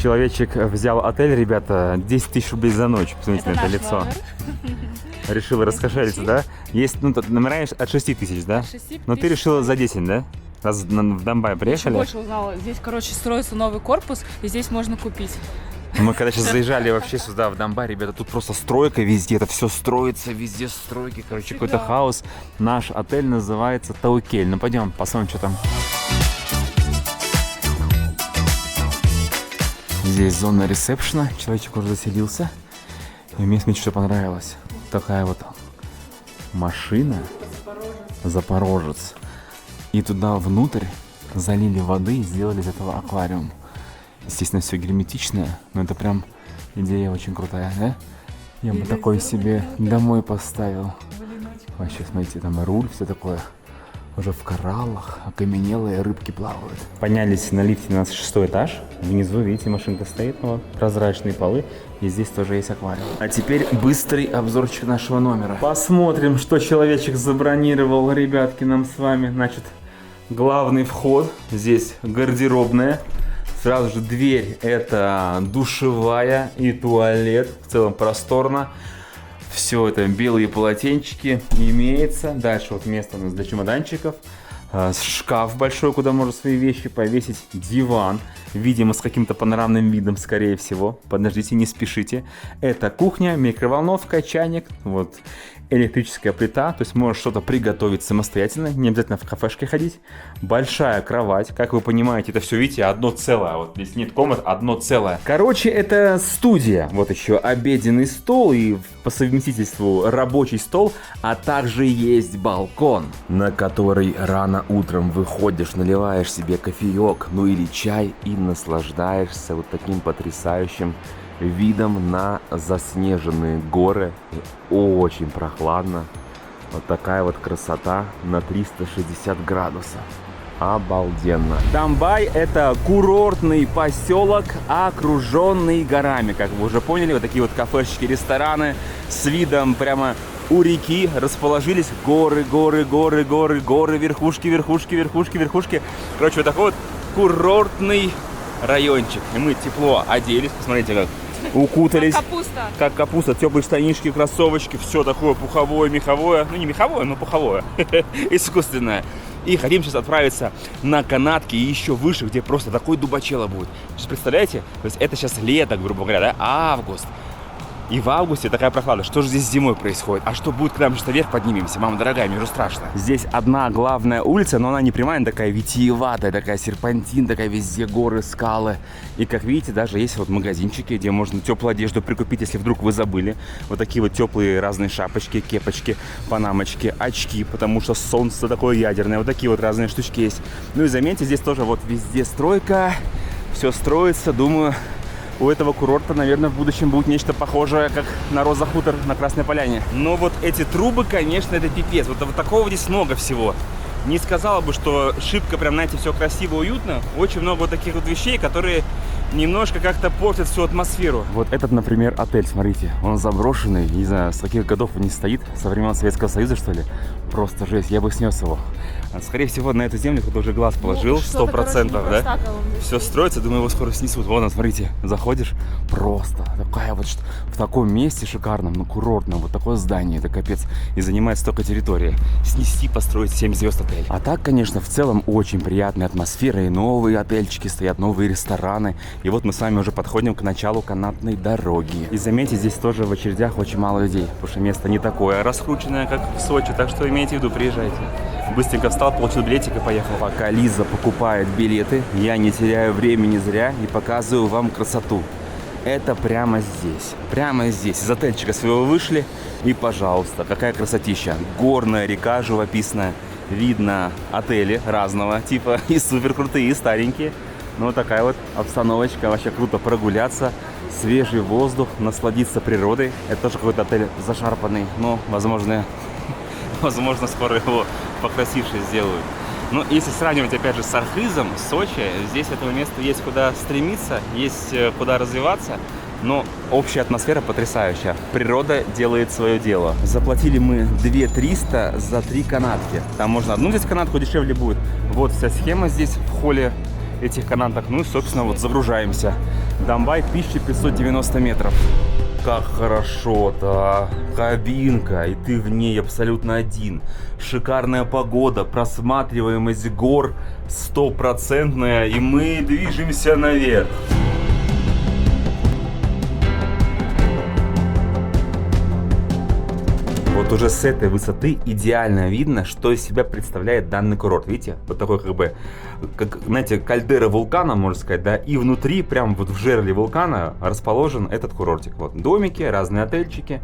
Человечек взял отель, ребята, 10 тысяч рублей за ночь. Посмотрите на это лицо. Номер. Решила раскошелиться, да? Есть, ну, тут номера от 6 тысяч, да? 6 но ты решила за 10, да? Раз в Донбай приехали. Больше узнала. Здесь, короче, строится новый корпус, и здесь можно купить. Мы когда сейчас заезжали вообще сюда, в Донбай, ребята, тут просто стройка везде, это все строится, везде стройки, короче, какой-то хаос. Наш отель называется Таукель. Ну, пойдем, посмотрим, что там. Здесь зона ресепшена, человечек уже заселился. И мне что понравилось. Такая вот машина, Запорожец. И туда внутрь залили воды и сделали из этого аквариум. Естественно, все герметичное, но это прям идея очень крутая, да? Я бы такой себе домой поставил. Вообще, смотрите, там руль, все такое. Уже в кораллах, окаменелые рыбки плавают. Поднялись на лифте на 6-й этаж. Внизу, видите, машинка стоит, вот, прозрачные полы. И здесь тоже есть аквариум. А теперь быстрый обзорчик нашего номера. Посмотрим, что человечек забронировал, ребятки, нам с вами. Значит, главный вход. Здесь гардеробная. Сразу же дверь, это душевая и туалет. В целом просторно. Все это белые полотенчики имеется. Дальше вот место у нас для чемоданчиков. Шкаф большой, куда можно свои вещи повесить. Диван, видимо, с каким-то панорамным видом, скорее всего. Подождите, не спешите. Это кухня, микроволновка, чайник. Вот. Электрическая плита, то есть можешь что-то приготовить самостоятельно, не обязательно в кафешке ходить. Большая кровать, как вы понимаете, это все, видите, одно целое. Вот здесь нет комнат, одно целое. Короче, это студия. Вот еще обеденный стол и по совместительству рабочий стол, а также есть балкон, на который рано утром выходишь, наливаешь себе кофеек, ну или чай и наслаждаешься вот таким потрясающим видом на заснеженные горы. И очень прохладно. Вот такая вот красота на 360 градусов. Обалденно. Донбай — это курортный поселок, окруженный горами. Как вы уже поняли, вот такие вот кафешечки, рестораны с видом прямо у реки. Расположились горы, горы, горы, горы, горы, верхушки, верхушки, верхушки, верхушки. Короче, вот такой вот курортный райончик. И мы тепло оделись. Посмотрите, как укутались. Как капуста. Как капуста. Теплые штанишки, кроссовочки. Все такое пуховое, меховое. Ну, не меховое, но пуховое. Искусственное. И хотим сейчас отправиться на канатки и еще выше, где просто такой дубачело будет. Сейчас представляете? То есть это сейчас лето, грубо говоря, да? Август. И в августе такая прохлада. Что же здесь зимой происходит? А что будет, когда мы сейчас наверх поднимемся? Мама дорогая, мне уже страшно. Здесь одна главная улица, но она не прямая, она такая витиеватая, такая серпантин, такая везде горы, скалы. И как видите, даже есть вот магазинчики, где можно теплую одежду прикупить, если вдруг вы забыли. Вот такие вот теплые разные шапочки, кепочки, панамочки, очки, потому что солнце такое ядерное. Вот такие вот разные штучки есть. Ну и заметьте, здесь тоже вот везде стройка, все строится, думаю... У этого курорта, наверное, в будущем будет нечто похожее, как на Роза Хутор на Красной Поляне. Но вот эти трубы, конечно, это пипец. Вот такого здесь много всего. Не сказала бы, что шибко прям, знаете, все красиво, уютно. Очень много вот таких вот вещей, которые немножко как-то портят всю атмосферу. Вот этот, например, отель, смотрите. Он заброшенный, не знаю, с каких годов он не стоит. Со времен Советского Союза, что ли? Просто жесть, я бы снес его. Скорее всего, на эту землю кто-то уже глаз положил, 100%, да? Все строится, думаю, его скоро снесут. Вон он, смотрите, заходишь, просто такая вот, в таком месте шикарном, ну, курортном, вот такое здание, это капец, и занимает столько территории. Снести, построить 7 звезд отель. А так, конечно, в целом очень приятная атмосфера, и новые отельчики стоят, новые рестораны. И вот мы с вами уже подходим к началу канатной дороги. И заметьте, здесь тоже в очередях очень мало людей, потому что место не такое раскрученное, как в Сочи, так что имейте в виду, приезжайте. Быстренько встал, получил билетик и поехал. Пока Лиза покупает билеты, я не теряю времени зря и показываю вам красоту. Это прямо здесь. Прямо здесь. Из отельчика своего вышли и, пожалуйста, какая красотища. Горная река живописная. Видно отели разного типа. И супер крутые, и старенькие. Ну, вот такая вот обстановочка. Вообще круто прогуляться. Свежий воздух, насладиться природой. Это тоже какой-то отель зашарпанный. Но, возможно, скоро его покрасивше сделают. Но если сравнивать, опять же, с Архызом, с Сочи, здесь этого места есть куда стремиться, есть куда развиваться. Но общая атмосфера потрясающая. Природа делает свое дело. Заплатили мы 2300 за 3 канатки. Там можно одну взять канатку, дешевле будет. Вот вся схема здесь в холле этих канаток. Ну и, собственно, вот загружаемся. Донбай 1590 метров. как хорошо-то. Кабинка, и ты в ней абсолютно один. Шикарная погода, просматриваемость гор 100%, и мы движемся наверх. Вот уже с этой высоты идеально видно, что из себя представляет данный курорт. Видите? Вот такой как, знаете, кальдера вулкана, можно сказать, да? И внутри, прям вот в жерле вулкана расположен этот курортик. Вот домики, разные отельчики.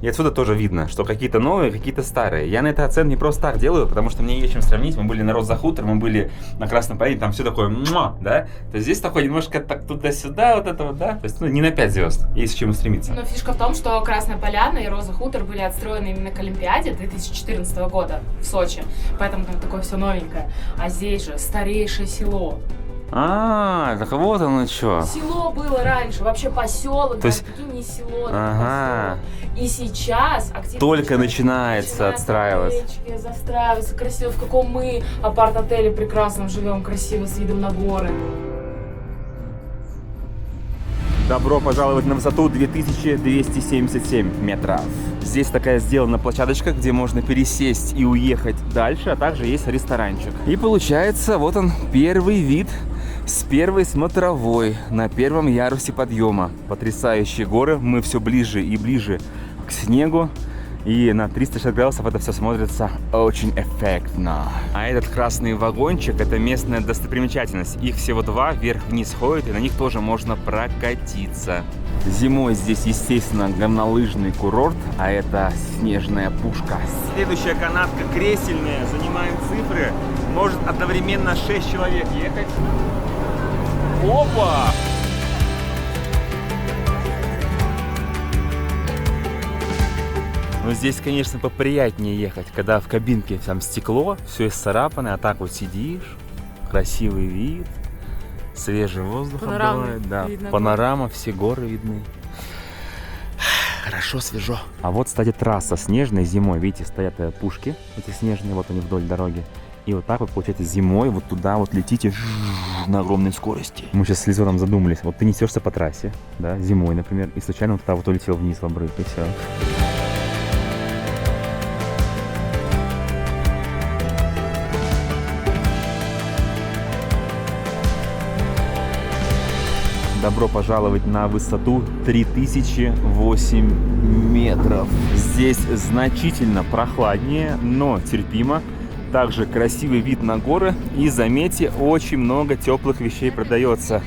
И отсюда тоже видно, что какие-то новые, какие-то старые. Я на это акцент не просто так делаю, потому что мне есть чем сравнить. Мы были на Роза Хутор, мы были на Красном Поляне, там все такое, да? То есть здесь такое немножко так туда-сюда, вот это вот, да? То есть, ну, не на 5 звезд, есть к чему стремиться. Но фишка в том, что Красная Поляна и Роза Хутор были отстроены именно к Олимпиаде 2014 года в Сочи. Поэтому там такое все новенькое. А здесь же старейшее село. Так вот оно что. Село было раньше, вообще поселок, то есть... не село, ага. И сейчас активно только начинается отстраиваться. Застраиваться красиво, в каком мы апарт-отеле прекрасном живем, красиво, с видом на горы. Добро пожаловать на высоту 2277 метров. Здесь такая сделана площадочка, где можно пересесть и уехать дальше, а также есть ресторанчик. И получается, вот он, первый вид с первой смотровой на первом ярусе подъема. Потрясающие горы, мы все ближе и ближе к снегу. И на 360 градусов это все смотрится очень эффектно. А этот красный вагончик — это местная достопримечательность. Их всего 2, вверх-вниз ходят, и на них тоже можно прокатиться. Зимой здесь, естественно, горнолыжный курорт, а это снежная пушка. Следующая канатка кресельная, занимаем цифры. Может одновременно 6 человек ехать. Опа! Но здесь, конечно, поприятнее ехать, когда в кабинке там стекло, все исцарапано, а так вот сидишь, красивый вид, свежий воздух обдувает, да, панорама, все горы видны. Хорошо, свежо. А вот, кстати, трасса снежная зимой, видите, стоят пушки эти снежные, вот они вдоль дороги. И вот так вот, получается, зимой вот туда вот летите на огромной скорости. Мы сейчас с Лизоном задумались, вот ты несешься по трассе, да, зимой, например, и случайно вот туда вот улетел вниз в обрыв, и все. Добро пожаловать на высоту 3008 метров. Здесь значительно прохладнее, но терпимо. Также красивый вид на горы. И заметьте, очень много теплых вещей продается.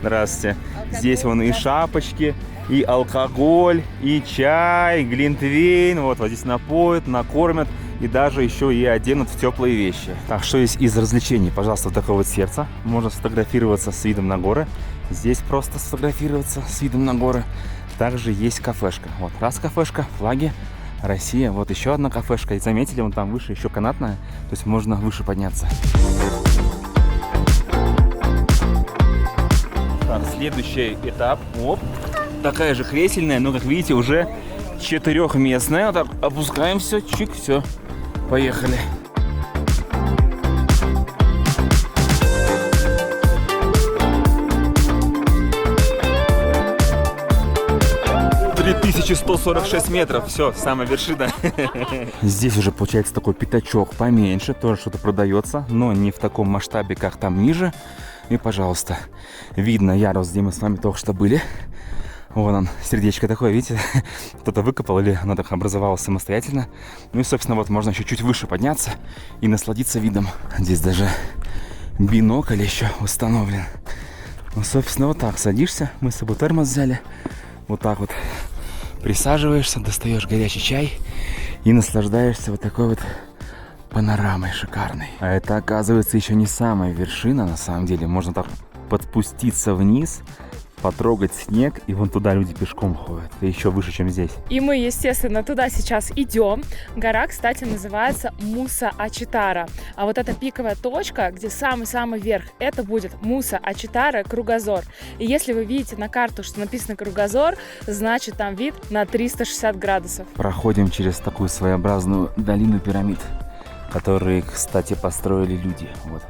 Здравствуйте. Здесь вон и шапочки, и алкоголь, и чай, глинтвейн. Вот здесь напоят, накормят. И даже еще и оденут в теплые вещи. Так, что есть из развлечений? Пожалуйста, вот такое вот сердце. Можно сфотографироваться с видом на горы. Здесь просто сфотографироваться с видом на горы. Также есть кафешка. Вот раз кафешка, флаги, Россия. Вот еще одна кафешка. И заметили, вон там выше еще канатная. То есть можно выше подняться. Так, следующий этап. Оп. Такая же кресельная, но, как видите, уже 4-местная. Вот так опускаем все, чик, все. Поехали. «3146 метров». Все, самая вершина. Здесь уже получается такой пятачок поменьше. Тоже что-то продается, но не в таком масштабе, как там ниже. И, пожалуйста, видно ярус, где мы с вами только что были. Вон он, сердечко такое, видите? Кто-то выкопал или оно так образовалось самостоятельно. Ну и, собственно, вот можно еще чуть выше подняться и насладиться видом. Здесь даже бинокль еще установлен. Ну, собственно, вот так садишься. Мы с собой термос взяли. Вот так вот присаживаешься, достаешь горячий чай и наслаждаешься вот такой вот панорамой шикарной. А это, оказывается, еще не самая вершина, на самом деле. Можно так подспуститься вниз, потрогать снег, и вон туда люди пешком ходят. Это еще выше, чем здесь. И мы, естественно, туда сейчас идем. Гора, кстати, называется Муса-Ачитара. А вот эта пиковая точка, где самый-самый верх, это будет Муса-Ачитара Кругозор. И если вы видите на карту, что написано Кругозор, значит там вид на 360 градусов. Проходим через такую своеобразную долину пирамид, которые, кстати, построили люди. Вот.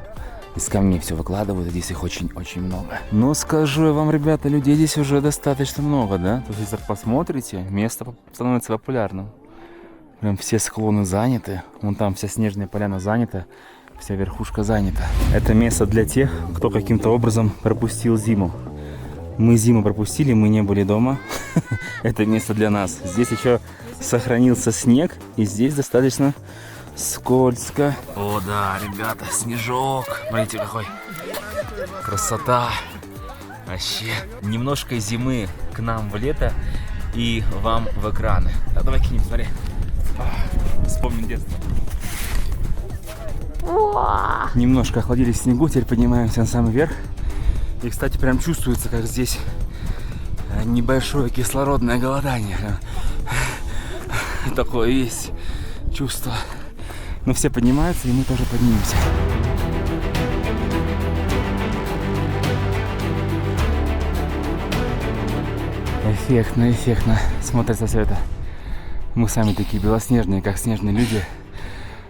Из камней все выкладывают, здесь их очень-очень много. Но скажу я вам, ребята, людей здесь уже достаточно много, да? То есть, если посмотрите, место становится популярным. Прям все склоны заняты. Вон там вся снежная поляна занята, вся верхушка занята. Это место для тех, кто каким-то образом пропустил зиму. Мы зиму пропустили, мы не были дома. Это место для нас. Здесь еще сохранился снег, и здесь достаточно скользко. О да, ребята, снежок. Смотрите, какой. Красота. Вообще. Немножко зимы к нам в лето и вам в экраны. А давай кинем, смотри. Вспомним детство. Немножко охладились в снегу, теперь поднимаемся на самый верх. И, кстати, прям чувствуется, как здесь небольшое кислородное голодание. Такое есть чувство. Но все поднимаются, и мы тоже поднимемся. Эффектно, эффектно смотрится все это. Мы сами такие белоснежные, как снежные люди.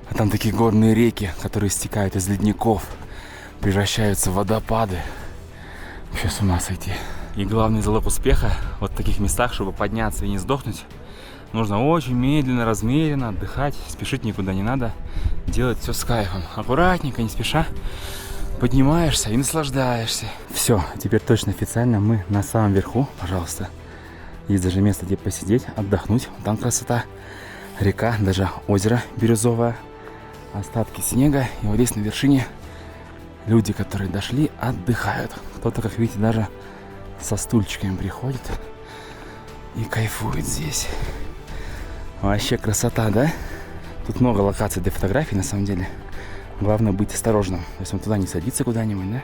А там такие горные реки, которые стекают из ледников, превращаются в водопады. Вообще с ума сойти. И главный залог успеха вот в таких местах, чтобы подняться и не сдохнуть, нужно очень медленно, размеренно отдыхать, спешить никуда не надо, делать все с кайфом. Аккуратненько, не спеша, поднимаешься и наслаждаешься. Все, теперь точно официально мы на самом верху, пожалуйста. Есть даже место, где посидеть, отдохнуть. Там красота, река, даже озеро бирюзовое, остатки снега. И вот здесь на вершине люди, которые дошли, отдыхают. Кто-то, как видите, даже со стульчиками приходит и кайфует здесь. Вообще красота, да? Тут много локаций для фотографий, на самом деле. Главное быть осторожным. Если он туда не садится куда-нибудь, да?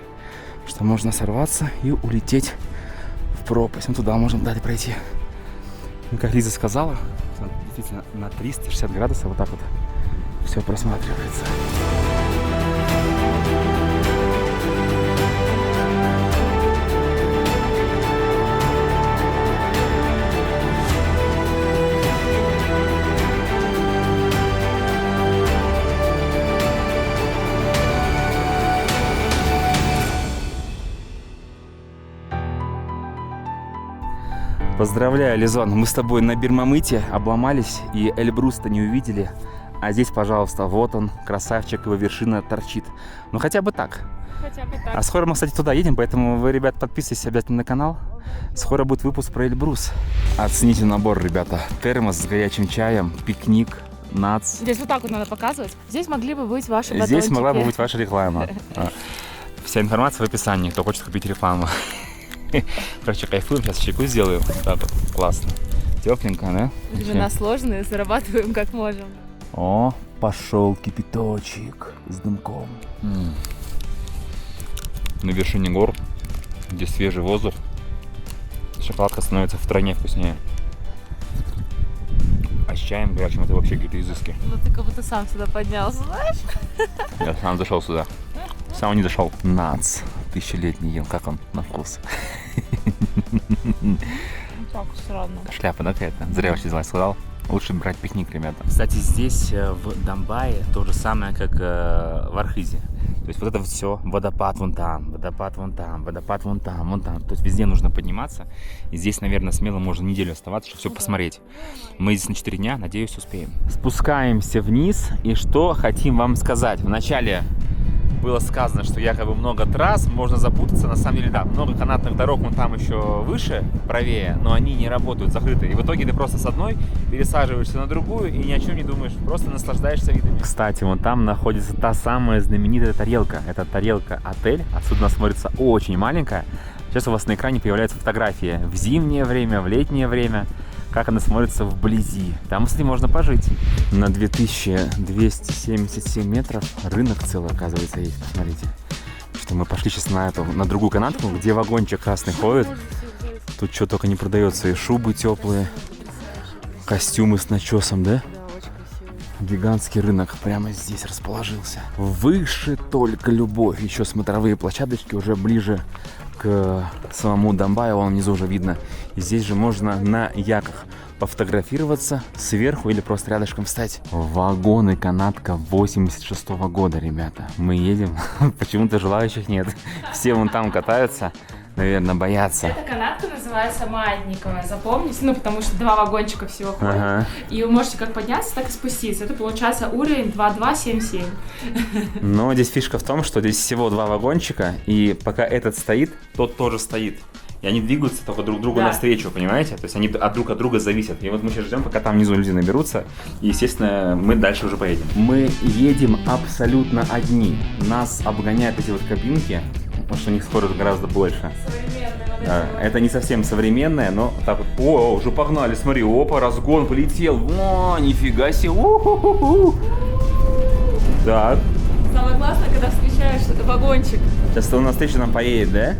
Что можно сорваться и улететь в пропасть. Мы туда можем дальше пройти. И как Лиза сказала, действительно на 360 градусов вот так вот все просматривается. Поздравляю, Лизон, мы с тобой на Бирмамыте обломались и Эльбрус-то не увидели. А здесь, пожалуйста, вот он, красавчик, его вершина торчит. Ну хотя бы так. Хотя бы так. А скоро мы, кстати, туда едем, поэтому вы, ребят, подписывайтесь обязательно на канал. Скоро будет выпуск про Эльбрус. Оцените набор, ребята. Термос с горячим чаем, пикник, нац. Здесь вот так вот надо показывать. Здесь могли бы быть ваши батончики. Здесь могла бы быть ваша реклама. Вся информация в описании, кто хочет купить рекламу. Короче, кайфуем, сейчас чайку сделаю. Так вот, классно. Тепленько, да? Времена сложные, зарабатываем как можем. О, пошел кипяточек с дымком. На вершине гор, где свежий воздух, шоколадка становится втройне вкуснее. А с чаем горячим это вообще какие-то изыски. Ну ты как будто сам сюда поднялся, знаешь? Я сам зашел сюда. Сам не зашел. Нац. Тысячелетний ел. Как он на вкус? Так, странно. Шляпа, да, какая-то? Зря вообще взяла, сказал. Лучше брать пикник, ребята. Кстати, здесь в Домбае то же самое, как в Архизе. То есть вот это все, водопад вон там, водопад вон там, водопад вон там, вон там. То есть везде нужно подниматься. И здесь, наверное, смело можно неделю оставаться, чтобы все посмотреть. Мы здесь на 4 дня, надеюсь, успеем. Спускаемся вниз. И что хотим вам сказать. Вначале было сказано, что якобы много трасс, можно запутаться. На самом деле, да, много канатных дорог, вон там еще выше, правее, но они не работают, закрыты. И в итоге ты просто с одной пересаживаешься на другую и ни о чем не думаешь, просто наслаждаешься видами. Кстати, вон там находится та самая знаменитая тарелка. Это тарелка-отель. Отсюда она смотрится очень маленькая. Сейчас у вас на экране появляются фотографии в зимнее время, в летнее время, как она смотрится вблизи. Там, кстати, можно пожить. На 2277 метров рынок целый, оказывается, есть. Посмотрите. Что мы пошли сейчас на другую канатку, где вагончик красный ходит. Тут что только не продается. И шубы теплые, костюмы с начесом, да? Гигантский рынок прямо здесь расположился. Выше только любовь. Еще смотровые площадочки уже ближе к самому Домбаю, вон внизу уже видно. И здесь же можно на яках пофотографироваться сверху или просто рядышком встать. Вагон и канатка 86-го года, ребята. Мы едем, почему-то желающих нет. Все вон там катаются, наверное, боятся. Эта канатка называется маятниковая, запомните, ну потому что 2 вагончика всего ходят. Ага. И вы можете как подняться, так и спуститься. Это получается уровень 2277. Но здесь фишка в том, что здесь всего 2 вагончика, и пока этот стоит, тот тоже стоит. И они двигаются только друг другу навстречу, понимаете? То есть они друг от друга зависят. И вот мы сейчас ждем, пока там внизу люди наберутся. И, естественно, мы дальше уже поедем. Мы едем абсолютно одни. Нас обгоняют эти вот кабинки, потому что у них скорость гораздо больше. Это не совсем современное, но так вот. О, уже погнали, смотри, опа, разгон полетел. О, нифига себе. У-ху-ху-ху. Так. Самое классное, когда встречаешь вагончик. Сейчас он навстречу нам поедет, да?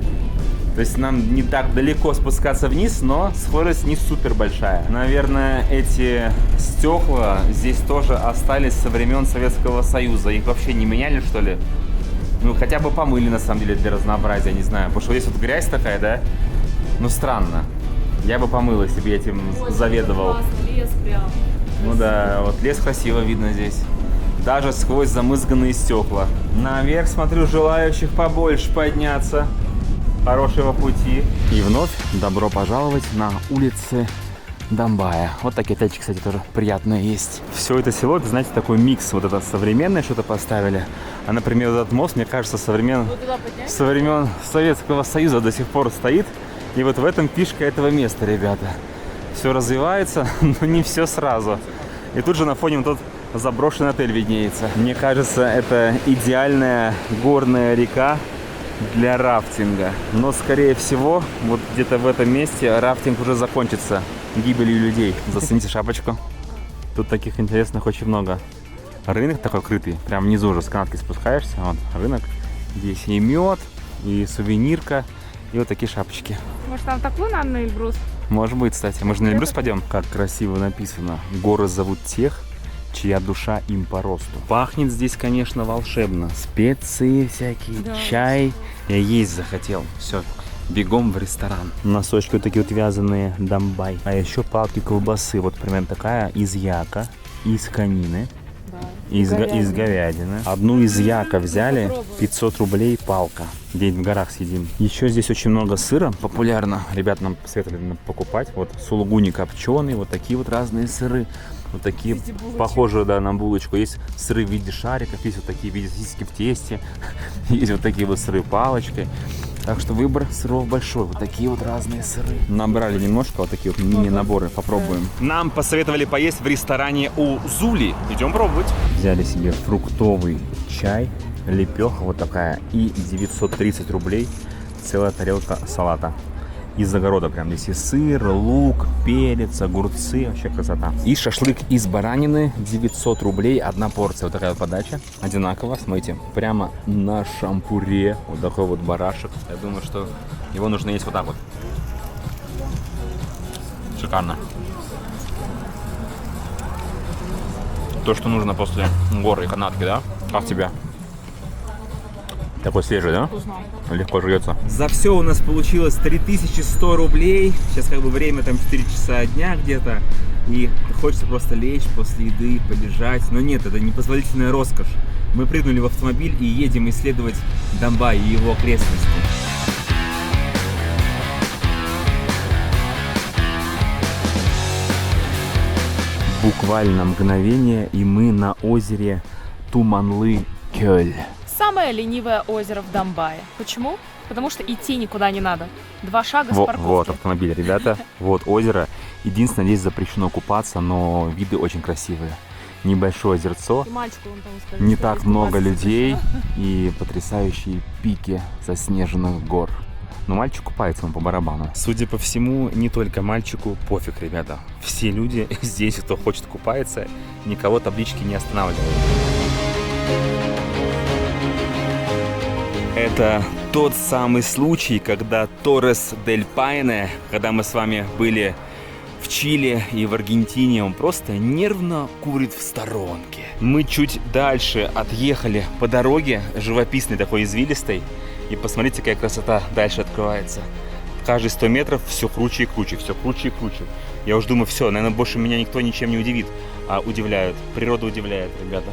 То есть нам не так далеко спускаться вниз, но скорость не супер большая. Наверное, эти стекла здесь тоже остались со времен Советского Союза. Их вообще не меняли, что ли? Ну, хотя бы помыли, на самом деле, для разнообразия, не знаю. Потому что здесь вот грязь такая, да? Ну, странно. Я бы помыл, если бы я этим заведовал. Классно, лес прям. Ну да, вот лес красиво видно здесь. Даже сквозь замызганные стекла. Наверх, смотрю, желающих побольше подняться. Хорошего пути. И вновь добро пожаловать на улицы Домбая. Вот такие тачки, кстати, тоже приятные есть. Все это село, это, знаете, такой микс. Вот это современное что-то поставили. А, например, этот мост, мне кажется, со времен Советского Союза до сих пор стоит. И вот в этом фишка этого места, ребята. Все развивается, но не все сразу. И тут же на фоне вот тот заброшенный отель виднеется. Мне кажется, это идеальная горная река для рафтинга. Но, скорее всего, вот где-то в этом месте рафтинг уже закончится гибелью людей. Зацените шапочку. Тут таких интересных очень много. Рынок такой крытый. Прям внизу уже с канатки спускаешься. Вот рынок. Здесь и мед, и сувенирка, и вот такие шапочки. Может, там такую надо на Эльбрус? Может быть, кстати. Мы же на Эльбрус пойдем. Как красиво написано. Горы зовут тех, чья душа им по росту. Пахнет здесь, конечно, волшебно. Специи всякие, да. Чай. Я есть захотел. Все, бегом в ресторан. Носочки вот такие вот вязаные Домбай. А еще палки колбасы. Вот примерно такая из яка, из конины, да. из говядины. Одну из яка взяли, 500 рублей палка. День в горах съедим. Еще здесь очень много сыра. Популярно. Ребята нам посоветовали покупать. Вот сулугуни копченый. Вот такие вот разные сыры. Вот такие, похожие, да, на булочку. Есть сыры в виде шариков, есть вот такие в виде сосиски в тесте, есть вот такие вот сыры палочкой. Так что выбор сыров большой. Вот такие вот разные сыры. Набрали немножко, вот такие вот мини-наборы. Попробуем. Нам посоветовали поесть в ресторане у Зули. Идем пробовать. Взяли себе фруктовый чай, лепеха вот такая. И 930 рублей целая тарелка салата. Из огорода прям здесь и сыр, лук, перец, огурцы, вообще красота. И шашлык из баранины, 900 рублей, одна порция. Вот такая вот подача, одинаково, смотрите, прямо на шампуре. Вот такой вот барашек. Я думаю, что его нужно есть вот так вот. Шикарно. То, что нужно после горы и канатки, да? Как тебе? Такой свежий, да? Легко жуется. За все у нас получилось 3100 рублей. Сейчас как бы время там 4 часа дня где-то. И хочется просто лечь после еды, полежать. Но нет, это непозволительная роскошь. Мы прыгнули в автомобиль и едем исследовать Домбай и его окрестности. Буквально мгновение, и мы на озере Туманлы-Кёль. Самое ленивое озеро в Домбае. Почему? Потому что идти никуда не надо. 2 шага с парковки. Вот автомобиль, ребята. Вот озеро. Единственное, здесь запрещено купаться, но виды очень красивые. Небольшое озерцо, не так много людей и потрясающие пики заснеженных гор. Но мальчик купается, он по барабану. Судя по всему, не только мальчику пофиг, ребята. Все люди здесь, кто хочет купаться, никого таблички не останавливают. Это тот самый случай, когда Торрес дель Пайне, когда мы с вами были в Чили и в Аргентине, он просто нервно курит в сторонке. Мы чуть дальше отъехали по дороге, живописной такой, извилистой, и посмотрите, какая красота дальше открывается. каждые 100 метров все круче и круче, все круче и круче. Я уже думаю, все, наверное, больше меня никто ничем не удивит. А удивляют, природа удивляет, ребята.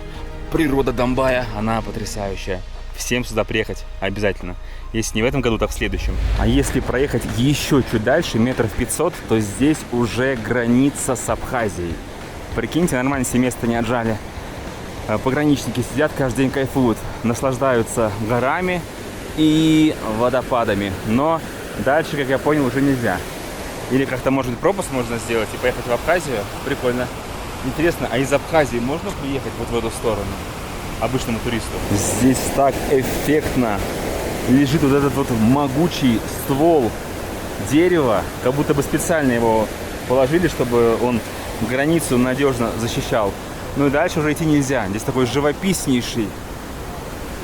Природа Домбая, она потрясающая. Всем сюда приехать обязательно. Если не в этом году, так в следующем. А если проехать еще чуть дальше, метров 500, то здесь уже граница с Абхазией. Прикиньте, нормально себе место не отжали. Пограничники сидят, каждый день кайфуют, наслаждаются горами и водопадами. Но дальше, как я понял, уже нельзя. Или как-то, может быть, пропуск можно сделать и поехать в Абхазию. Прикольно. Интересно, а из Абхазии можно приехать вот в эту сторону обычному туристу? Здесь так эффектно лежит вот этот вот могучий ствол дерева, как будто бы специально его положили, чтобы он границу надежно защищал. Ну и дальше уже идти нельзя. Здесь такой живописнейший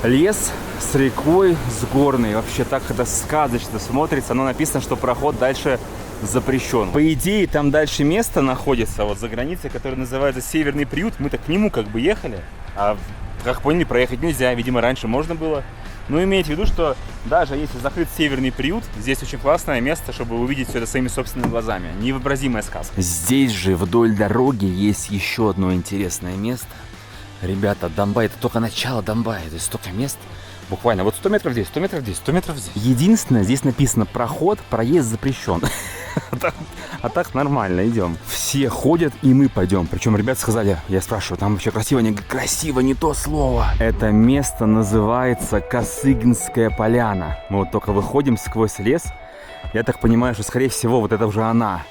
лес с рекой, с горной. Вообще так это сказочно смотрится. Но написано, что проход дальше запрещен. По идее, там дальше место находится, вот за границей, которое называется Северный приют. Мы-то к нему как бы ехали, а, как поняли, проехать нельзя. Видимо, раньше можно было. Но имейте в виду, что даже если закрыт Северный приют, здесь очень классное место, чтобы увидеть все это своими собственными глазами. Невообразимая сказка. Здесь же вдоль дороги есть еще одно интересное место. Ребята, Домбай — это только начало Домбая, то есть столько мест. Буквально вот 100 метров здесь, 100 метров здесь, 100 метров здесь. Единственное, здесь написано проход, проезд запрещен. А так нормально, идем. Все ходят, и мы пойдем. Причем ребята сказали, я спрашиваю, там вообще красиво? Не красиво, не то слово. Это место называется Косыгинская поляна. Мы вот только выходим сквозь лес. Я так понимаю, что, скорее всего, вот это уже она.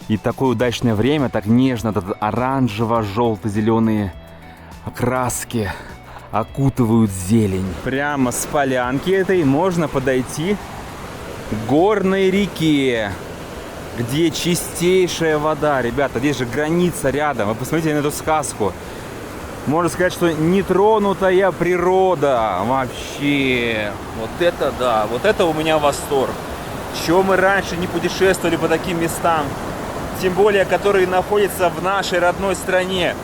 И такое удачное время, так нежно, этот оранжево-желто-зеленые окраски окутывают зелень. Прямо с полянки этой можно подойти к горной реке, где чистейшая вода. Ребята, здесь же граница рядом. Вы посмотрите на эту сказку. Можно сказать, что нетронутая природа. Вообще. Вот это да. Вот это у меня восторг. Чего мы раньше не путешествовали по таким местам. Тем более, которые находятся в нашей родной стране.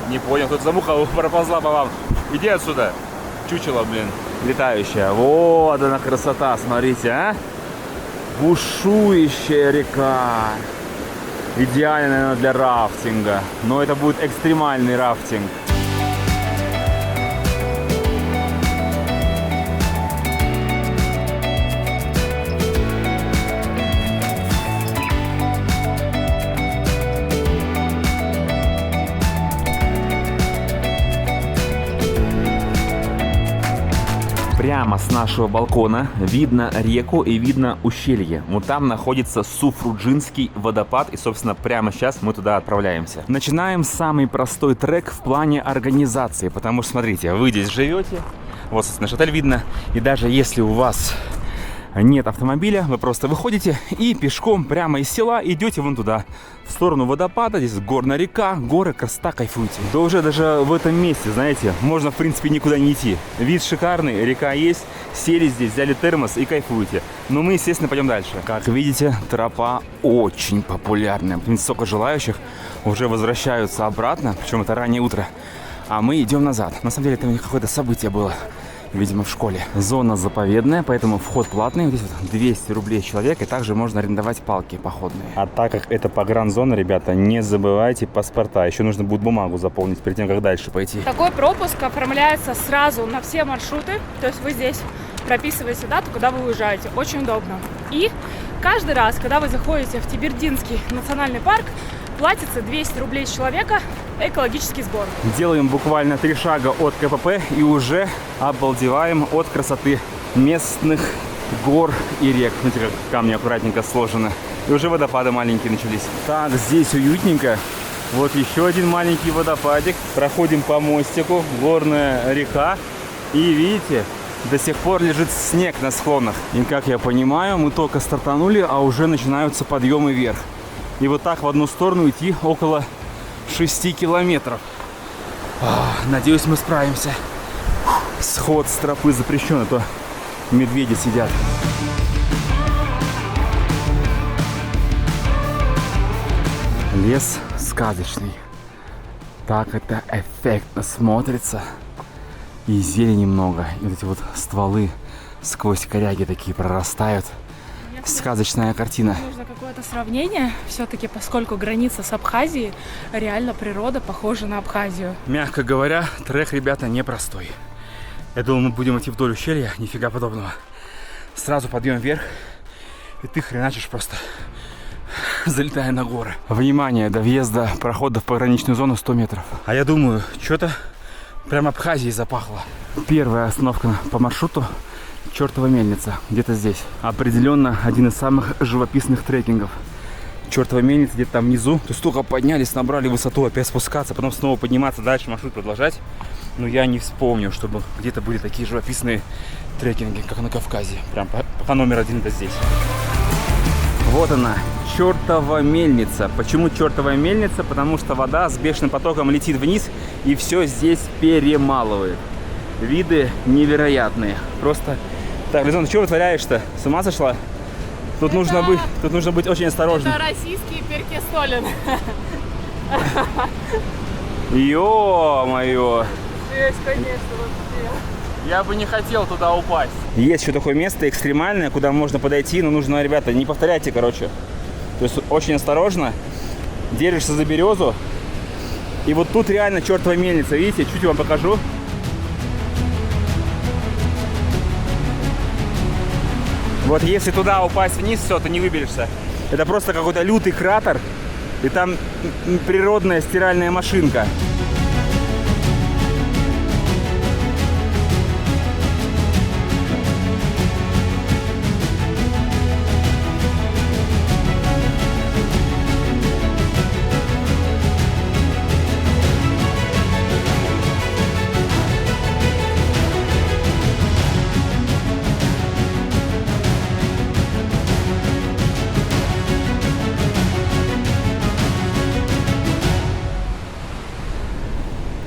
Не понял, тут замуха проползла по вам. Иди отсюда. Чучело, блин. Летающая. Вот она красота, смотрите, а. Бушующая река. Идеально, наверное, для рафтинга. Но это будет экстремальный рафтинг. Прямо с нашего балкона видно реку и видно ущелье. Вот там находится Суфруджинский водопад. И, собственно, прямо сейчас мы туда отправляемся. Начинаем самый простой трек в плане организации. Потому что, смотрите, вы здесь живете. Вот, собственно, наш отель видно. И даже если у вас нет автомобиля, вы просто выходите и пешком прямо из села идете вон туда, в сторону водопада. Здесь горная река, горы, красота, кайфуйте. Да уже даже в этом месте, знаете, можно в принципе никуда не идти. Вид шикарный, река есть, сели здесь, взяли термос и кайфуйте. Но мы, естественно, пойдем дальше. Как видите, тропа очень популярная. Столько желающих уже возвращаются обратно, причем это раннее утро. А мы идем назад. На самом деле это у них какое-то событие было. Видимо, в школе. Зона заповедная, поэтому вход платный. Здесь вот 200 рублей человек, и также можно арендовать палки походные. А так как это погранзона, ребята, не забывайте паспорта. Еще нужно будет бумагу заполнить перед тем, как дальше пойти. Такой пропуск оформляется сразу на все маршруты. То есть вы здесь прописываете дату, куда вы уезжаете. Очень удобно. И каждый раз, когда вы заходите в Тибердинский национальный парк, платится 200 рублей с человека экологический сбор. Делаем буквально 3 шага от КПП и уже обалдеваем от красоты местных гор и рек. Смотрите, как камни аккуратненько сложены. И уже водопады маленькие начались. Так, здесь уютненько. Вот еще один маленький водопадик. Проходим по мостику. Горная река. И видите, до сих пор лежит снег на склонах. И как я понимаю, мы только стартанули, а уже начинаются подъемы вверх. И вот так в одну сторону идти около 6 километров. Надеюсь, мы справимся. Сход с тропы запрещен, а то медведи сидят. Лес сказочный. Так это эффектно смотрится. И зелени много. И вот эти вот стволы сквозь коряги такие прорастают. сказочная картина. Нужно какое-то сравнение, все-таки, поскольку граница с Абхазией, реально природа похожа на Абхазию. Мягко говоря, трек, ребята, непростой. Я думал, мы будем идти вдоль ущелья, нифига подобного. Сразу подъем вверх, и ты хреначишь просто, залетая на горы. Внимание, до въезда прохода в пограничную зону 100 метров. А я думаю, что-то прям Абхазией запахло. Первая остановка по маршруту — чертова мельница, где-то здесь. Определенно один из самых живописных трекингов. Чертова мельница где-то там внизу. То есть только поднялись, набрали высоту, опять спускаться, потом снова подниматься, дальше маршрут продолжать. Но я не вспомню, чтобы где-то были такие живописные трекинги, как на Кавказе. Прям пока номер один это здесь. Вот она, чертова мельница. Почему чертова мельница? Потому что вода с бешеным потоком летит вниз и все здесь перемалывает. Виды невероятные. Просто... Так, Лизон, ты что вытворяешь-то? С ума сошла? Тут нужно быть очень осторожным. Это российские Перкестолен. Ё-моё! Есть, конечно, вообще. Я бы не хотел туда упасть. Есть еще такое место экстремальное, куда можно подойти, но нужно, ребята, не повторяйте, короче. То есть очень осторожно, держишься за березу. И вот тут реально чертова мельница, видите, чуть вам покажу. Вот если туда упасть вниз, все, ты не выберешься. Это просто какой-то лютый кратер, и там природная стиральная машинка.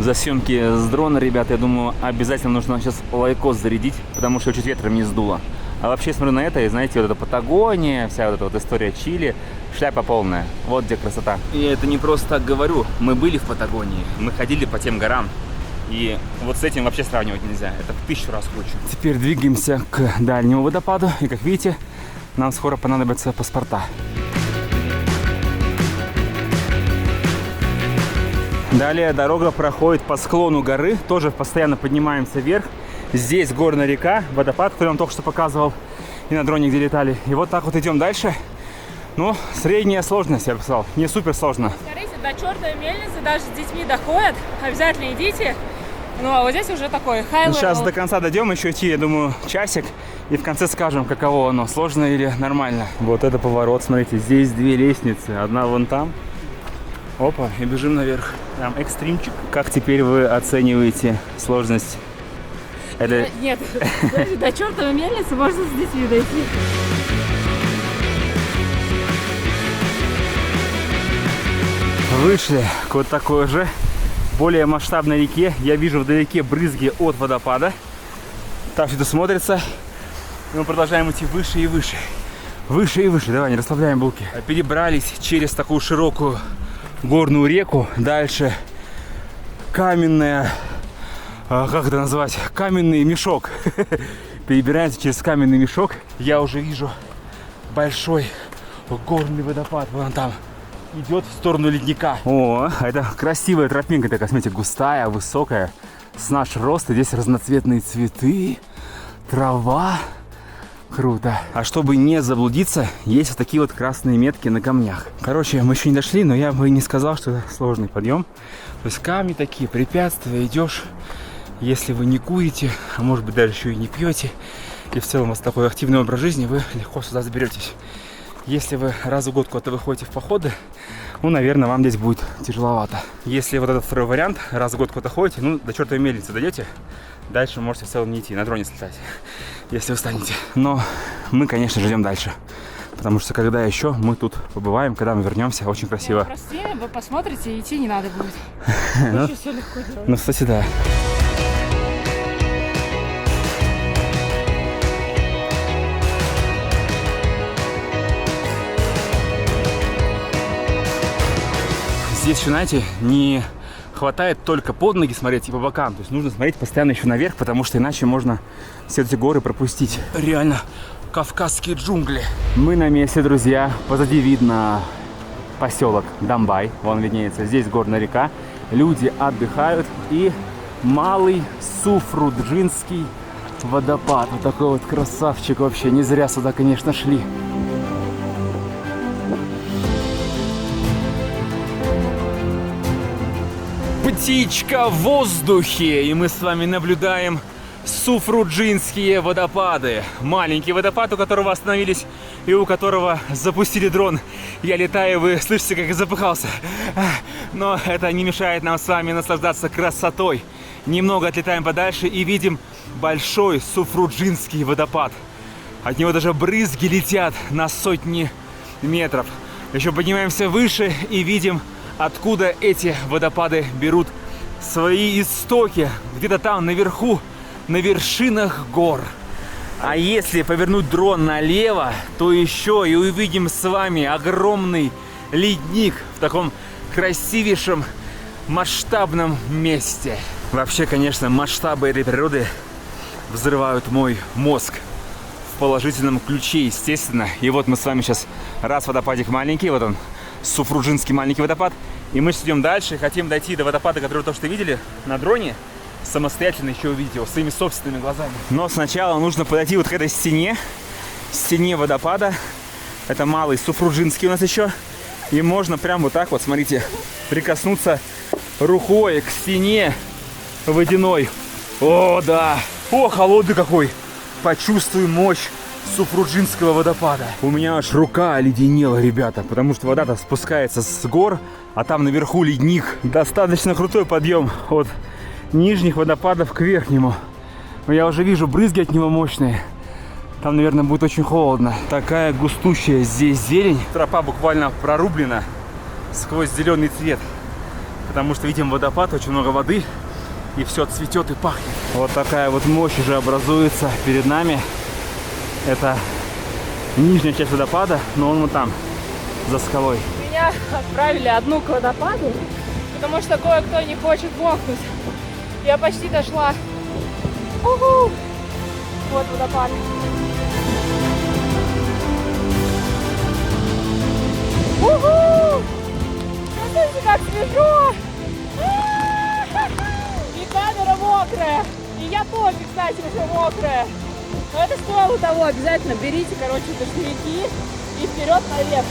За съемки с дрона, ребята, я думаю, обязательно нужно сейчас лайкос зарядить, потому что чуть ветром не сдуло. А вообще, смотрю на это, и знаете, вот эта Патагония, вся вот эта вот история Чили, шляпа полная. Вот где красота. И это не просто так говорю. Мы были в Патагонии, мы ходили по тем горам. И вот с этим вообще сравнивать нельзя. Это в 1000 раз круче. Теперь двигаемся к дальнему водопаду. И как видите, нам скоро понадобятся паспорта. Далее дорога проходит по склону горы. Тоже постоянно поднимаемся вверх. Здесь горная река, водопад, который я вам только что показывал. И на дроне, где летали. И вот так вот идем дальше. Ну, средняя сложность, я бы сказал. Не супер сложно. Смотрите, до чертовой мельницы даже с детьми доходят. Обязательно идите. Ну, а вот здесь уже такой high level. Сейчас до конца дойдем, еще идти, я думаю, часик. И в конце скажем, каково оно, сложно или нормально. Вот это поворот, смотрите, здесь 2 лестницы. Одна вон там. Опа, и бежим наверх. Там экстримчик. Как теперь вы оцениваете сложность? Это... Нет, до чертовой мельницы можно с детьми дойти. Вышли к вот такой же, более масштабной реке. Я вижу вдалеке брызги от водопада. Так все это смотрится. И мы продолжаем идти выше и выше. Выше и выше. Давай, не расслабляем булки. Перебрались через такую широкую горную реку. Дальше каменная, как это назвать, каменный мешок. Перебираемся через каменный мешок. Я уже вижу большой горный водопад. Вон там идет в сторону ледника. О, это красивая тропинка такая, смотрите, густая, высокая, с наш рост. И здесь разноцветные цветы, трава. Круто. А чтобы не заблудиться, есть вот такие вот красные метки на камнях. Короче, мы еще не дошли, но я бы не сказал, что это сложный подъем. То есть камни такие, препятствия, идешь. Если вы не курите, а может быть даже еще и не пьете, и в целом у вас такой активный образ жизни, вы легко сюда заберетесь. Если вы раз в год куда-то выходите в походы, ну, наверное, вам здесь будет тяжеловато. Если вот этот второй вариант, раз в год куда-то ходите, ну, до чертовой мельницы дойдете, дальше можете в целом не идти, на дроне слетать, если вы станете. Но мы, конечно, ждем дальше. Потому что когда еще мы тут побываем, когда мы вернемся, очень красиво. Прости, вы посмотрите, идти не надо будет. Лучше все легко делать. Ну, кстати, да. Здесь еще, знаете, не хватает только под ноги смотреть и по бокам. То есть нужно смотреть постоянно еще наверх, потому что иначе можно все эти горы пропустить. Реально кавказские джунгли. Мы на месте, друзья. Позади видно поселок Домбай. Вон виднеется. Здесь горная река. Люди отдыхают. И малый Суфруджинский водопад. Вот такой вот красавчик вообще. Не зря сюда, конечно, шли. Птичка в воздухе. И мы с вами наблюдаем Суфруджинские водопады. Маленький водопад, у которого остановились и у которого запустили дрон. Я летаю, вы слышите, как я запыхался. Но это не мешает нам с вами наслаждаться красотой. Немного отлетаем подальше и видим большой Суфруджинский водопад. От него даже брызги летят на сотни метров. Еще поднимаемся выше и видим, откуда эти водопады берут свои истоки. Где-то там наверху, на вершинах гор. А если повернуть дрон налево, то еще и увидим с вами огромный ледник в таком красивейшем масштабном месте. Вообще, конечно, масштабы этой природы взрывают мой мозг в положительном ключе, естественно. И вот мы с вами сейчас, раз водопадик маленький, вот он, Суфруджинский маленький водопад, и мы идем дальше, хотим дойти до водопада, который то, что видели на дроне, самостоятельно еще увидеть его своими собственными глазами. Но сначала нужно подойти вот к этой стене водопада. Это малый Суфруджинский у нас еще. И можно прям вот так вот, смотрите, прикоснуться рукой к стене водяной. О, да! О, холодный какой! Почувствуй мощь Суфруджинского водопада. У меня аж рука оледенела, ребята, потому что вода-то спускается с гор, а там наверху ледник. Достаточно крутой подъем от нижних водопадов к верхнему. Но я уже вижу брызги от него мощные. Там, наверное, будет очень холодно. Такая густущая здесь зелень. Тропа буквально прорублена сквозь зеленый цвет. Потому что видим водопад, очень много воды. И все цветет и пахнет. Вот такая вот мощь уже образуется перед нами. Это нижняя часть водопада, но он вот там, за скалой. Меня отправили одну к водопаду, потому что кое-кто не хочет мокнуть. Я почти дошла. Уху! Вот водопад. Уху! Смотрите, как свежо! И камера мокрая. И я тоже, кстати, уже мокрая. Но это стоило того. Обязательно берите, короче, дождевики и вперед наверх.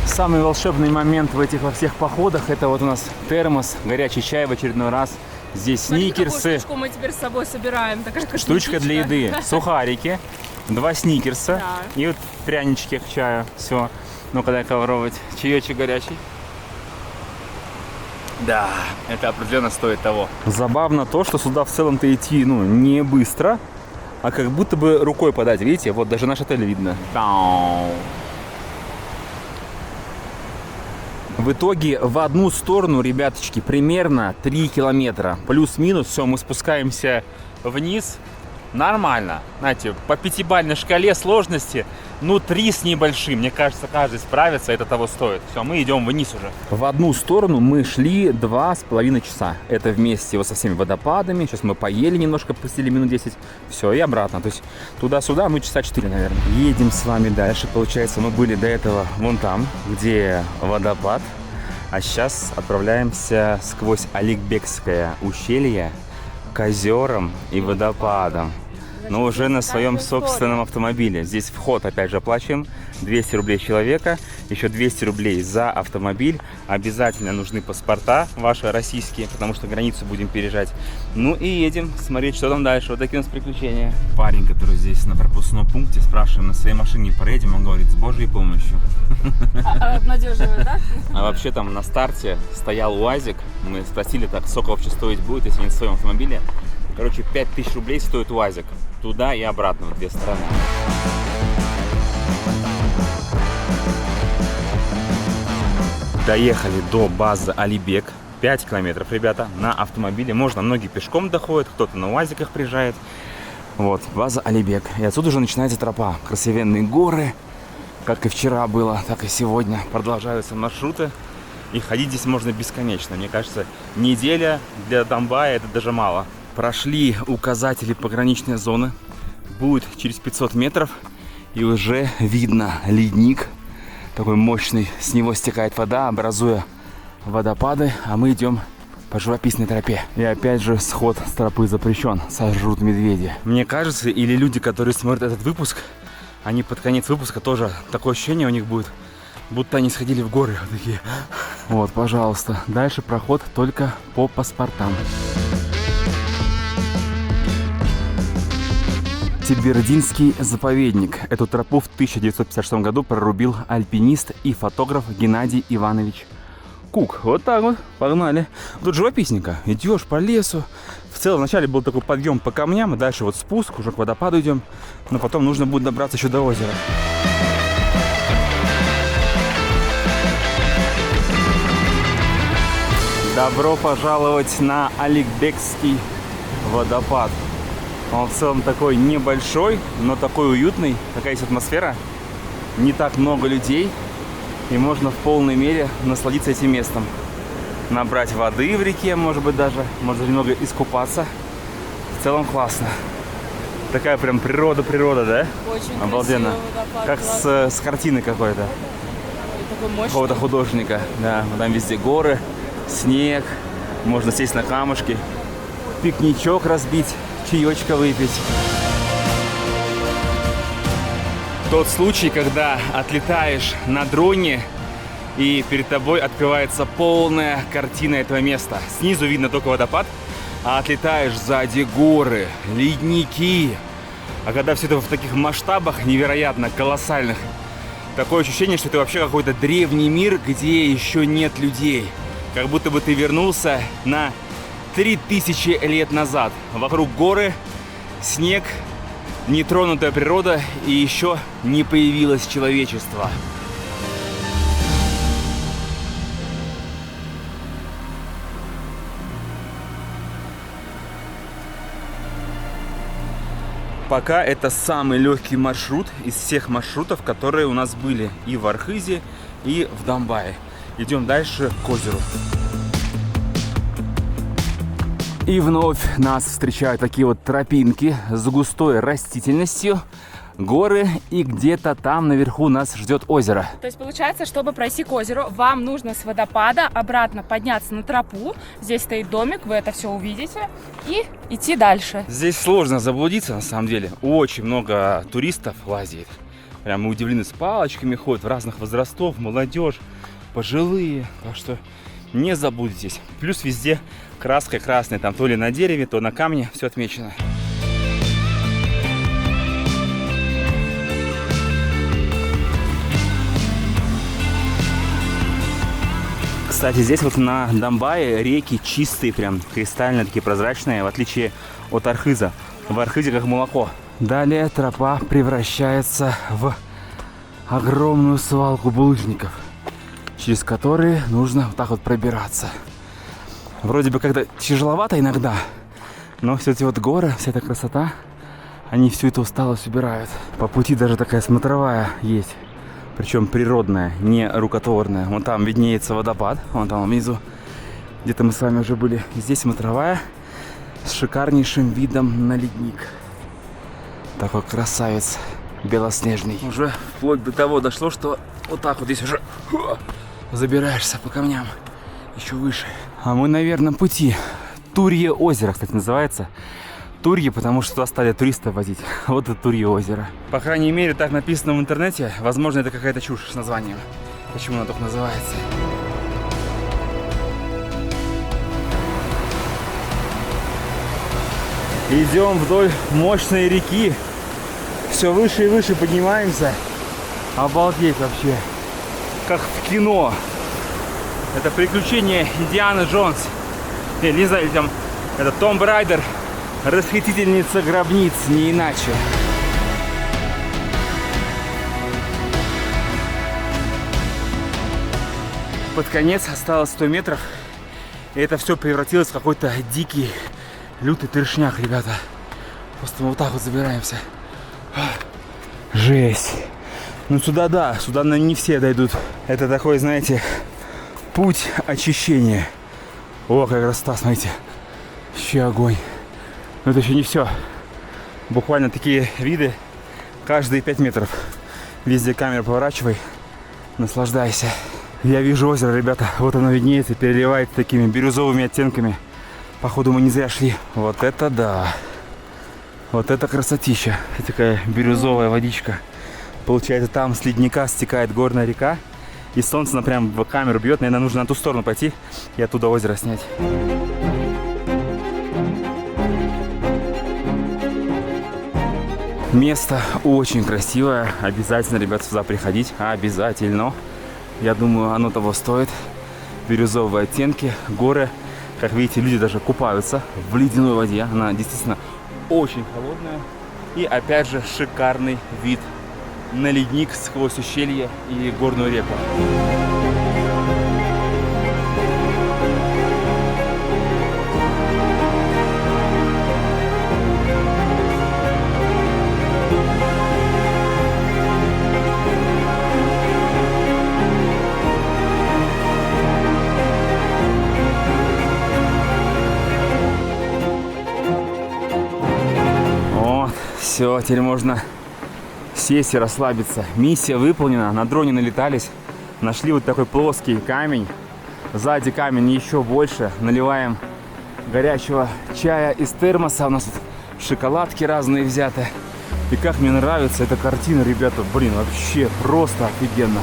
Самый волшебный момент в этих во всех походах — это вот у нас термос, горячий чай в очередной раз. Здесь Смотри, сникерсы. какую штучку мы теперь с собой собираем. Такая Штучка для еды. Сухарики, 2 сникерса Да. и вот прянички к чаю. Все. Ну-ка, дай-ка попробовать. Чаечек горячий. Да, это определенно стоит того. Забавно то, что сюда в целом-то идти, ну, не быстро, а как будто бы рукой подать. Видите, вот даже наш отель видно. В итоге в одну сторону, ребяточки, примерно 3 километра. Плюс-минус, все, мы спускаемся вниз. Нормально. Знаете, по 5-бальной шкале сложности, ну, 3 с небольшим. Мне кажется, каждый справится, это того стоит. Все, мы идем вниз уже. В одну сторону мы шли 2,5 часа. Это вместе вот со всеми водопадами. Сейчас мы поели немножко, посидели минут 10. Все, и обратно. То есть туда-сюда, ну, часа 4, наверное. Едем с вами дальше. Получается, мы были до этого вон там, где водопад. А сейчас отправляемся сквозь Аликбекское ущелье к озерам и водопадам. Но уже на своем собственном автомобиле. Здесь вход, опять же, оплачиваем. 200 рублей человека, еще 200 рублей за автомобиль. Обязательно нужны паспорта ваши российские, потому что границу будем переезжать. Ну и едем смотреть, что там дальше. Вот такие у нас приключения. Парень, который здесь на пропускном пункте, спрашиваем, на своей машине проедем, он говорит, с Божьей помощью. Обнадеживает, да? А вообще там на старте стоял УАЗик. Мы спросили, так, сколько вообще стоить будет, если не в своем автомобиле. Короче, 5000 рублей стоит УАЗик. Туда и обратно, в 2 стороны. Доехали до базы Алибек. 5 километров, ребята, на автомобиле. Можно, многие пешком доходят, кто-то на УАЗиках приезжает. Вот, база Алибек. И отсюда уже начинается тропа. Красивенные горы. Как и вчера было, так и сегодня. Продолжаются маршруты. И ходить здесь можно бесконечно. Мне кажется, неделя для Домбая — это даже мало. Прошли указатели пограничной зоны. Будет через 500 метров. И уже видно ледник. Такой мощный. С него стекает вода, образуя водопады. А мы идем по живописной тропе. И опять же сход с тропы запрещен. Сожрут медведи. Мне кажется, или люди, которые смотрят этот выпуск, они под конец выпуска тоже такое ощущение у них будет, будто они сходили в горы. Вот такие. Вот, пожалуйста. Дальше проход только по паспортам. Тибердинский заповедник. Эту тропу в 1956 году прорубил альпинист и фотограф Геннадий Иванович Кук. Вот так вот, погнали. Тут живописненько. Идешь по лесу. В целом вначале был такой подъем по камням, и дальше вот спуск, уже к водопаду идем. Но потом нужно будет добраться еще до озера. Добро пожаловать на Аликбекский водопад. Он в целом такой небольшой, но такой уютный. Такая есть атмосфера. Не так много людей. И можно в полной мере насладиться этим местом. Набрать воды в реке, может быть, даже. Можно немного искупаться. В целом классно. Такая прям природа, да? Очень обалденно. Водопад, как с картины какой-то. Какого-то художника. Да, там везде горы, снег. Можно сесть на камушки. Пикничок разбить. Чаечка выпить. Тот случай, когда отлетаешь на дроне и перед тобой открывается полная картина этого места. Снизу видно только водопад, а отлетаешь сзади горы, ледники. А когда все это в таких масштабах невероятно колоссальных, такое ощущение, что это вообще какой-то древний мир, где еще нет людей. Как будто бы ты вернулся на 3000 лет назад. Вокруг горы, снег, нетронутая природа, и еще не появилось человечество. Пока это самый легкий маршрут из всех маршрутов, которые у нас были и в Архызе, и в Домбае. Идем дальше к озеру. И вновь нас встречают такие вот тропинки с густой растительностью, горы, и где-то там наверху нас ждет озеро. То есть получается, чтобы пройти к озеру, вам нужно с водопада обратно подняться на тропу. Здесь стоит домик, вы это все увидите, и идти дальше. Здесь сложно заблудиться, на самом деле. Очень много туристов лазит. Прям мы удивлены, с палочками ходят в разных возрастов, молодежь, пожилые. Так что не заблудитесь. Плюс везде краской красной, там то ли на дереве, то на камне, все отмечено. Кстати, здесь вот на Домбае реки чистые, прям кристально такие прозрачные, в отличие от Архыза. В Архызе как молоко. Далее тропа превращается в огромную свалку булыжников, через которые нужно вот так вот пробираться. Вроде бы как-то тяжеловато иногда, но все эти вот горы, вся эта красота, они всю эту усталость убирают. По пути даже такая смотровая есть, причем природная, не рукотворная. Вон там виднеется водопад, вон там внизу, где-то мы с вами уже были. И здесь смотровая с шикарнейшим видом на ледник. Такой красавец белоснежный. Уже вплоть до того дошло, что вот так вот здесь уже забираешься по камням еще выше. А мы на верном пути. Турье озеро, кстати, называется. Турье, потому что туда стали туристов возить. Вот это Турье озеро. По крайней мере, так написано в интернете. Возможно, это какая-то чушь с названием. Почему оно так называется? Идем вдоль мощной реки. Все выше и выше поднимаемся. Обалдеть вообще. Как в кино. Это приключение Индианы Джонс. Не знаю, там это Том Райдер, расхитительница гробниц, не иначе. Под конец осталось 100 метров. И это все превратилось в какой-то дикий, лютый трешняк, ребята. Просто мы вот так вот забираемся. Жесть. Ну сюда да, сюда не все дойдут. Это такой, знаете, путь очищения. О, как красота, смотрите. Еще огонь. Но это еще не все. Буквально такие виды каждые 5 метров. Везде камеру поворачивай, наслаждайся. Я вижу озеро, ребята. Вот оно виднеется, переливается такими бирюзовыми оттенками. Походу мы не зря шли. Вот это да. Вот это красотища. Такая бирюзовая водичка. Получается, там с ледника стекает горная река. И солнце прям в камеру бьет. Наверное, нужно на ту сторону пойти и оттуда озеро снять. Место очень красивое. Обязательно, ребята, сюда приходить. Обязательно. Я думаю, оно того стоит. Бирюзовые оттенки, горы. Как видите, люди даже купаются в ледяной воде. Она действительно очень холодная. И опять же шикарный вид на ледник сквозь ущелье и горную реку. Все, теперь можно сесть и расслабиться. Миссия выполнена, на дроне налетались. Нашли вот такой плоский камень. Сзади камень еще больше. Наливаем горячего чая из термоса. У нас тут шоколадки разные взяты. И как мне нравится эта картина, ребята. Блин, вообще просто офигенно.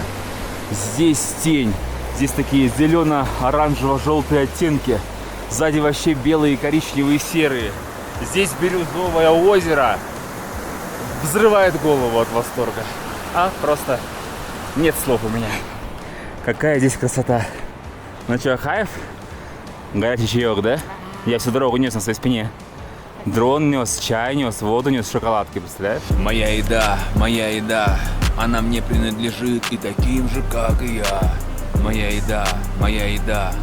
Здесь тень. Здесь такие зелено-оранжево-желтые оттенки. Сзади вообще белые, коричневые, серые. Здесь бирюзовое озеро. Взрывает голову от восторга. Просто нет слов у меня. Какая здесь красота. Ну что, хайф? Горячий чаек, да? Я всю дорогу нес на своей спине. Дрон нес, чай нес, воду нес, шоколадки, представляешь? Моя еда, она мне принадлежит и таким же, как и я. Моя еда,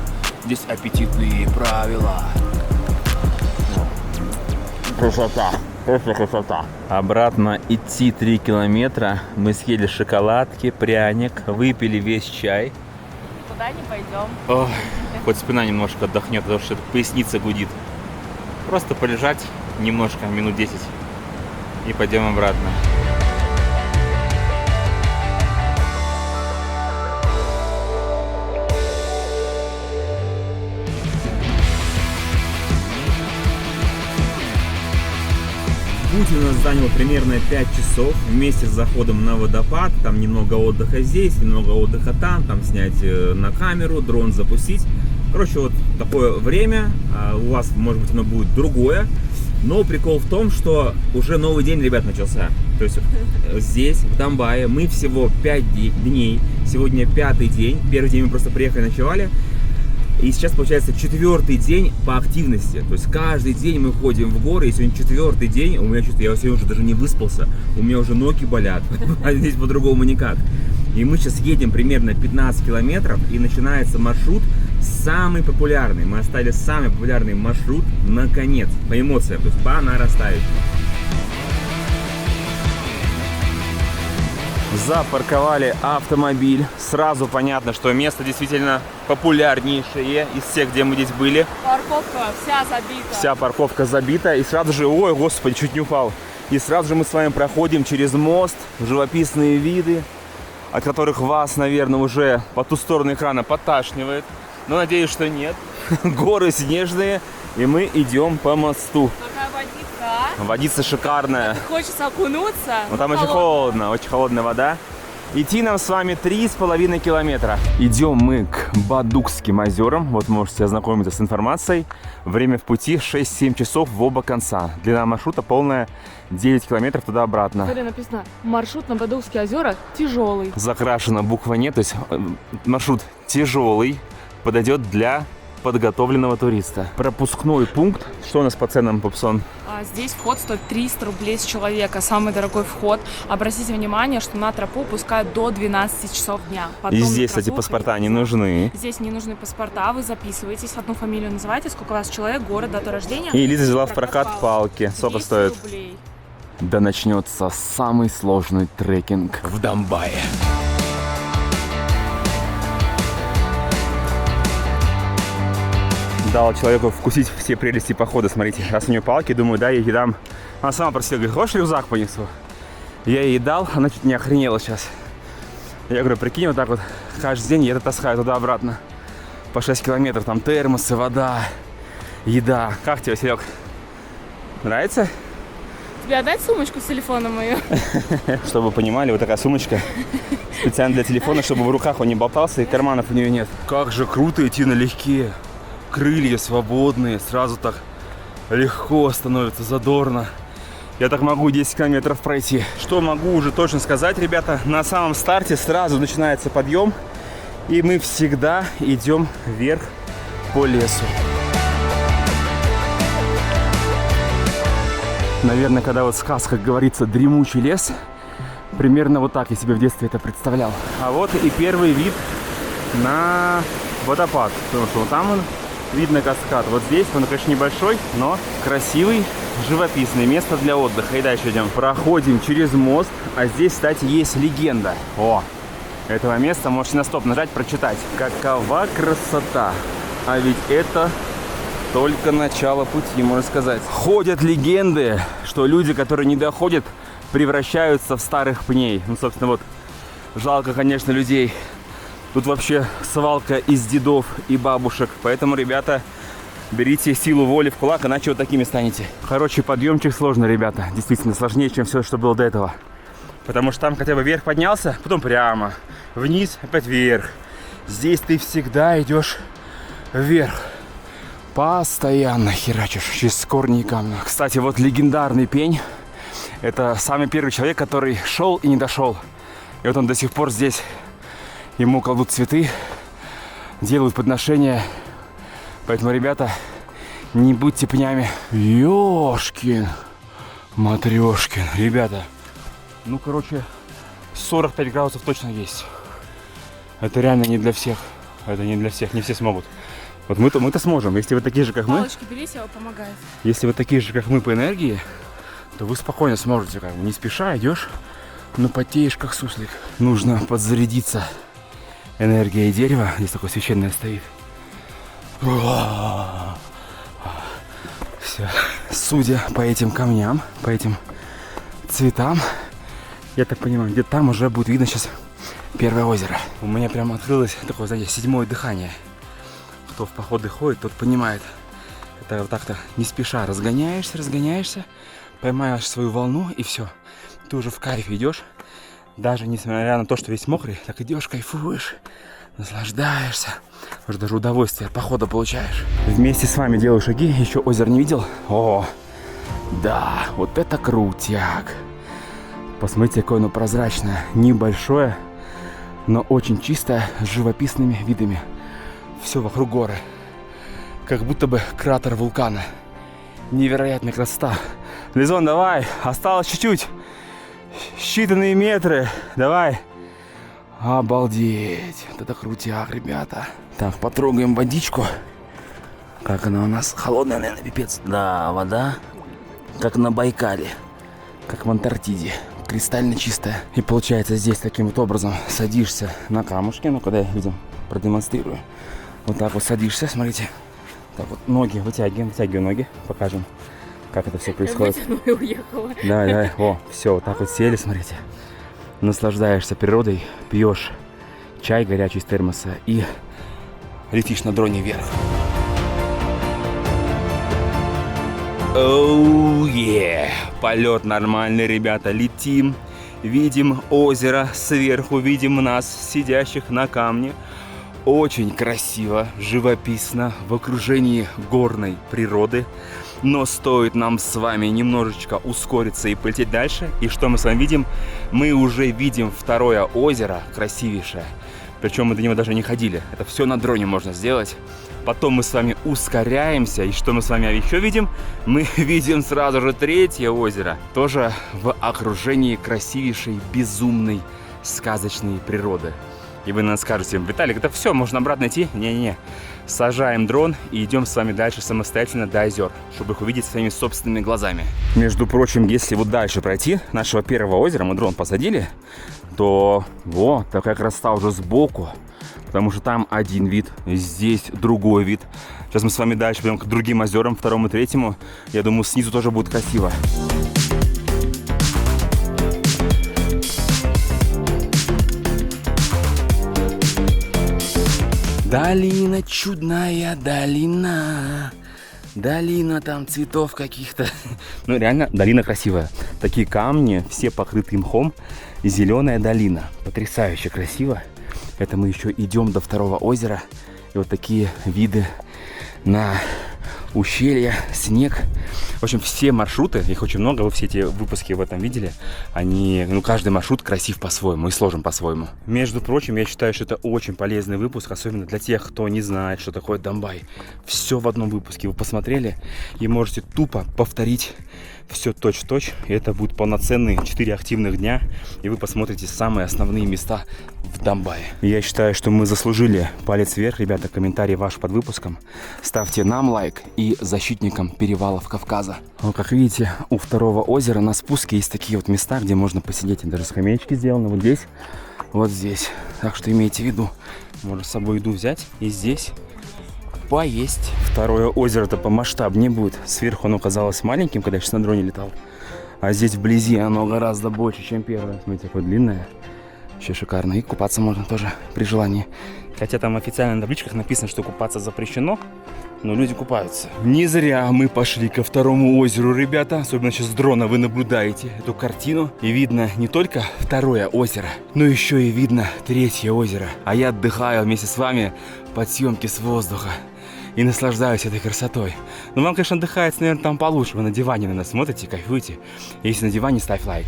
здесь аппетитные правила. Красота. Просто красота. Обратно идти 3 километра. Мы съели шоколадки, пряник, выпили весь чай. Куда не пойдем. Ох, хоть спина немножко отдохнет, потому что поясница гудит. Просто полежать немножко, минут 10. И пойдем обратно. Путь у нас занял примерно 5 часов вместе с заходом на водопад. Там немного отдыха здесь, немного отдыха там. Там снять на камеру, дрон запустить. Короче, вот такое время. У вас, может быть, оно будет другое. Но прикол в том, что уже новый день, ребят, начался. То есть здесь, в Домбае, мы всего 5 дней. Сегодня 5-й день. Первый день мы просто приехали, ночевали. И сейчас получается 4-й день по активности. То есть каждый день мы ходим в горы. И сегодня 4-й день. У меня чувство, я сегодня уже даже не выспался. У меня уже ноги болят. А здесь по-другому никак. И мы сейчас едем примерно 15 километров. И начинается маршрут самый популярный. Мы оставили самый популярный маршрут наконец. По эмоциям. То есть по нарастающей. Запарковали автомобиль. Сразу понятно, что место действительно популярнейшее из всех, где мы здесь были. Парковка вся забита. Вся парковка забита. И сразу же, ой, господи, чуть не упал. И сразу же мы с вами проходим через мост. Живописные виды, от которых вас, наверное, уже по ту сторону экрана поташнивает. Но надеюсь, что нет. Горы снежные. И мы идем по мосту. Какая водичка, Водица шикарная. Хочется окунуться. Но там очень холодно, очень холодная вода. Идти нам с вами 3,5 километра. Идем мы к Бадукским озерам. Вот можете ознакомиться с информацией. Время в пути 6-7 часов в оба конца. Длина маршрута полная 9 километров туда-обратно. Смотри, написано, маршрут на Бадукские озера тяжелый. Закрашена буква «нет», то есть маршрут тяжелый, подойдет для подготовленного туриста. Пропускной пункт. Что у нас по ценам, Попсон? Здесь вход стоит 300 рублей с человека. Самый дорогой вход. Обратите внимание, что на тропу пускают до 12 часов дня. Потом И здесь, кстати, паспорта не нужны. Здесь не нужны паспорта. Вы записываетесь, одну фамилию называете, сколько у вас человек, город, дата рождения. И Лиза взяла в прокат палки. Сколько стоит? Рублей. Да начнется самый сложный трекинг в Домбае. Дал человеку вкусить все прелести похода. Смотрите, раз у нее палки, думаю, да, я ей дам. Она сама просила, говорит, хочешь рюкзак понесу? Я ей дал, она чуть не охренела сейчас. Я говорю, прикинь, вот так вот каждый день я это таскаю туда-обратно. По 6 километров, там термосы, вода, еда. Как тебе, Серег? Нравится? Тебе отдать сумочку с телефоном мою? Чтобы вы понимали, вот такая сумочка. Специально для телефона, чтобы в руках он не болтался и карманов у нее нет. Как же круто идти налегке. Крылья свободные, сразу так легко становится, задорно. Я так могу 10 километров пройти. Что могу уже точно сказать, ребята, на самом старте сразу начинается подъем. И мы всегда идем вверх по лесу. Наверное, когда вот в сказках говорится «дремучий лес», примерно вот так я себе в детстве это представлял. А вот и первый вид на водопад. Потому что вот там он, видно каскад. Вот здесь он, конечно, небольшой, но красивый, живописное место для отдыха. И дальше идем. Проходим через мост. А здесь, кстати, есть легенда. О, этого места можете на стоп нажать, прочитать. Какова красота! А ведь это только начало пути, можно сказать. Ходят легенды, что люди, которые не доходят, превращаются в старых пней. Ну, собственно, вот жалко, конечно, людей. Тут вообще свалка из дедов и бабушек. Поэтому, ребята, берите силу воли в кулак, иначе вот такими станете. Короче, подъемчик сложный, ребята. Действительно, сложнее, чем все, что было до этого. Потому что там хотя бы вверх поднялся, потом прямо. Вниз, опять вверх. Здесь ты всегда идешь вверх. Постоянно херачишь через корни и камни. Кстати, вот легендарный пень. Это самый первый человек, который шел и не дошел. И вот он до сих пор здесь. Ему кладут цветы, делают подношения. Поэтому, ребята, не будьте пнями. Ёшкин, матрешкин. Ребята, ну, короче, 45 градусов точно есть. Это реально не для всех. Это не для всех, не все смогут. Вот мы-то сможем. Если вы такие же, как мы. Палочки берите, помогает. Если вы такие же, как мы по энергии, то вы спокойно сможете, как бы не спеша идешь, но потеешь, как суслик. Нужно подзарядиться. Энергия дерева, здесь такое священное стоит. Все. Судя по этим камням, по этим цветам, я так понимаю, где-то там уже будет видно сейчас первое озеро. У меня прям открылось такое, знаете, седьмое дыхание. Кто в походы ходит, тот понимает. Это вот так-то не спеша разгоняешься, поймаешь свою волну и все. Ты уже в кайфе идешь. Даже несмотря на то, что весь мокрый, так идешь, кайфуешь, наслаждаешься. Уже даже удовольствие от похода получаешь. Вместе с вами делаю шаги, еще озеро не видел. О, да, вот это крутяк. Посмотрите, какое оно прозрачное, небольшое, но очень чистое, с живописными видами. Все вокруг горы. Как будто бы кратер вулкана. Невероятная красота. Лизон, давай, осталось чуть-чуть. Считанные метры. Давай. Обалдеть. Вот это крутяк, ребята. Так, потрогаем водичку. Как она у нас? Холодная, наверное, пипец. Да, вода. Как на Байкале. Как в Антарктиде. Кристально чистая. И получается здесь таким вот образом садишься на камушке. Ну, когда я, видим, продемонстрирую. Вот так вот садишься, смотрите. Так вот, ноги вытягиваем ноги. Покажем, как это все происходит. Я вытянула и уехала. Давай. О, все, вот так вот сели, смотрите. Наслаждаешься природой, пьешь чай горячий из термоса и летишь на дроне вверх. Оу, полет нормальный, ребята. Летим, видим озеро сверху, видим нас, сидящих на камне. Очень красиво, живописно, в окружении горной природы. Но стоит нам с вами немножечко ускориться и полететь дальше. И что мы с вами видим? Мы уже видим второе озеро, красивейшее. Причем мы до него даже не ходили. Это все на дроне можно сделать. Потом мы с вами ускоряемся. И что мы с вами еще видим? Мы видим сразу же третье озеро. Тоже в окружении красивейшей, безумной, сказочной природы. И вы, наверное, скажете: Виталик, это все, можно обратно идти? Не-не-не. Сажаем дрон и идем с вами дальше самостоятельно до озер, чтобы их увидеть своими собственными глазами. Между прочим, если вот дальше пройти нашего первого озера, мы дрон посадили, то вот такая красота уже сбоку. Потому что там один вид, здесь другой вид. Сейчас мы с вами дальше пойдем к другим озерам, второму и третьему. Я думаю, снизу тоже будет красиво. Долина, чудная долина. Долина там цветов каких-то. Ну реально, долина красивая. Такие камни, все покрыты мхом. И зеленая долина. Потрясающе красиво. Это мы еще идем до второго озера. И вот такие виды на ущелье, снег. В общем, все маршруты, их очень много, вы все эти выпуски в этом видели. Они, каждый маршрут красив по-своему и сложен по-своему. Между прочим, я считаю, что это очень полезный выпуск, особенно для тех, кто не знает, что такое Домбай. Все в одном выпуске вы посмотрели и можете тупо повторить все точь-в-точь. И это будут полноценные 4 активных дня, и вы посмотрите самые основные места в Домбае. Я считаю, что мы заслужили палец вверх. Ребята, комментарий ваш под выпуском. Ставьте нам лайк и защитникам перевалов Кавказа. Вот, как видите, у второго озера на спуске есть такие вот места, где можно посидеть. Даже скамеечки сделаны вот здесь, вот здесь. Так что имейте в виду, можно с собой еду взять и здесь поесть. Второе озеро-то помасштабнее будет. Сверху оно казалось маленьким, когда я сейчас на дроне летал. А здесь вблизи оно гораздо больше, чем первое. Смотрите, какое длинное. Вообще шикарно. И купаться можно тоже при желании. Хотя там официально на табличках написано, что купаться запрещено, но люди купаются. Не зря мы пошли ко второму озеру, ребята. Особенно сейчас с дрона вы наблюдаете эту картину. И видно не только второе озеро, но еще и видно третье озеро. А я отдыхаю вместе с вами под съемки с воздуха. И наслаждаюсь этой красотой. Но вам, конечно, отдыхается, наверное, там получше. Вы на диване, наверное, смотрите, кайфуете. Если на диване, ставь лайк.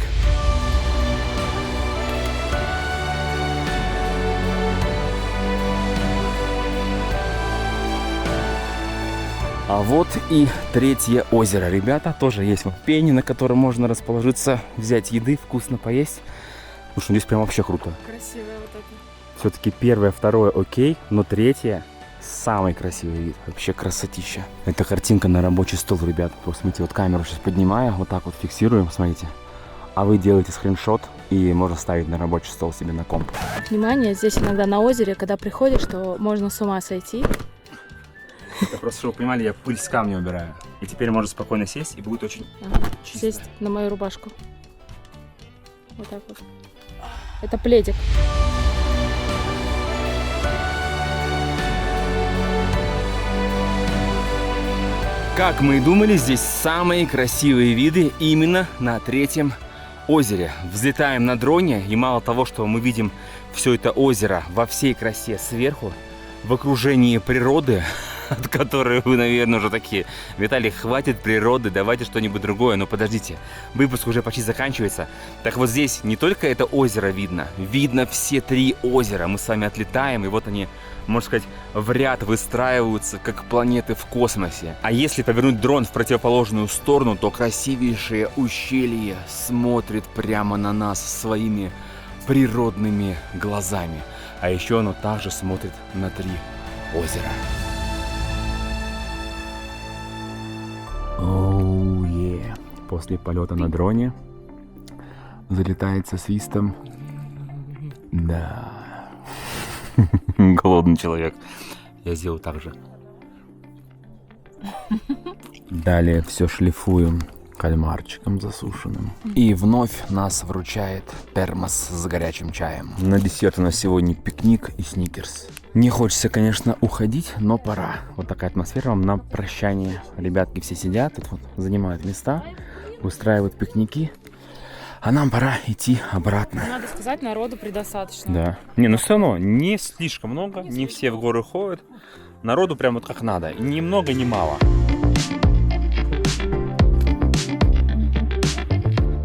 А вот и третье озеро, ребята. Тоже есть вот пень, на котором можно расположиться, взять еды, вкусно поесть. Потому что здесь прям вообще круто. Красивое вот это. Все-таки первое, второе окей, но третье самый красивый вид. Вообще красотища. Это картинка на рабочий стол, ребят. Просто смотрите, вот камеру сейчас поднимаю, вот так вот фиксируем, смотрите. А вы делаете скриншот и можно ставить на рабочий стол себе на комп. Внимание, здесь иногда на озере, когда приходишь, то можно с ума сойти. Это просто, чтобы вы понимали, я пыль с камня убираю. И теперь можно спокойно сесть, и будет очень чисто. Сесть на мою рубашку. Вот так вот. Это пледик. Как мы и думали, здесь самые красивые виды именно на третьем озере. Взлетаем на дроне, и мало того, что мы видим все это озеро во всей красе сверху, в окружении природы, от которой вы, наверное, уже такие: Виталий, хватит природы, давайте что-нибудь другое. Но подождите, выпуск уже почти заканчивается. Так вот здесь не только это озеро видно, видно все 3 озера. Мы с вами отлетаем, и вот они, можно сказать, в ряд выстраиваются, как планеты в космосе. А если повернуть дрон в противоположную сторону, то красивейшее ущелье смотрит прямо на нас своими природными глазами. А еще оно также смотрит на 3 озера. Оу, е. После полета на дроне залетает со свистом. Да. Голодный человек. Я сделал так же. Далее все шлифуем кальмарчиком засушенным. И вновь нас вручает термос с горячим чаем. На десерт у нас сегодня пикник и сникерс. Не хочется, конечно, уходить, но пора. Вот такая атмосфера вам на прощание. Ребятки все сидят, тут вот занимают места, устраивают пикники. А нам пора идти обратно. Надо сказать, народу предостаточно. Да. Не, ну все равно не слишком много, не все в горы ходят. Народу прям вот как надо. Ни много, ни мало.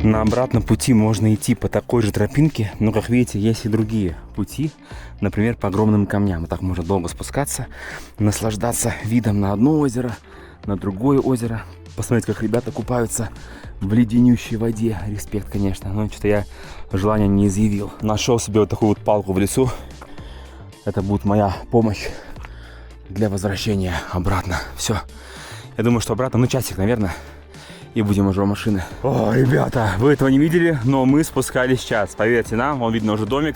На обратном пути можно идти по такой же тропинке, но, как видите, есть и другие пути, например, по огромным камням. Вот так можно долго спускаться, наслаждаться видом на одно озеро, на другое озеро. Посмотреть, как ребята купаются в леденющей воде. Респект, конечно, но что-то я желания не изъявил. Нашел себе вот такую вот палку в лесу. Это будет моя помощь для возвращения обратно. Все. Я думаю, что обратно, часик, наверное. и будем уже у машины. О, ребята, вы этого не видели, но мы спускались сейчас. Поверьте нам, вон видно уже домик.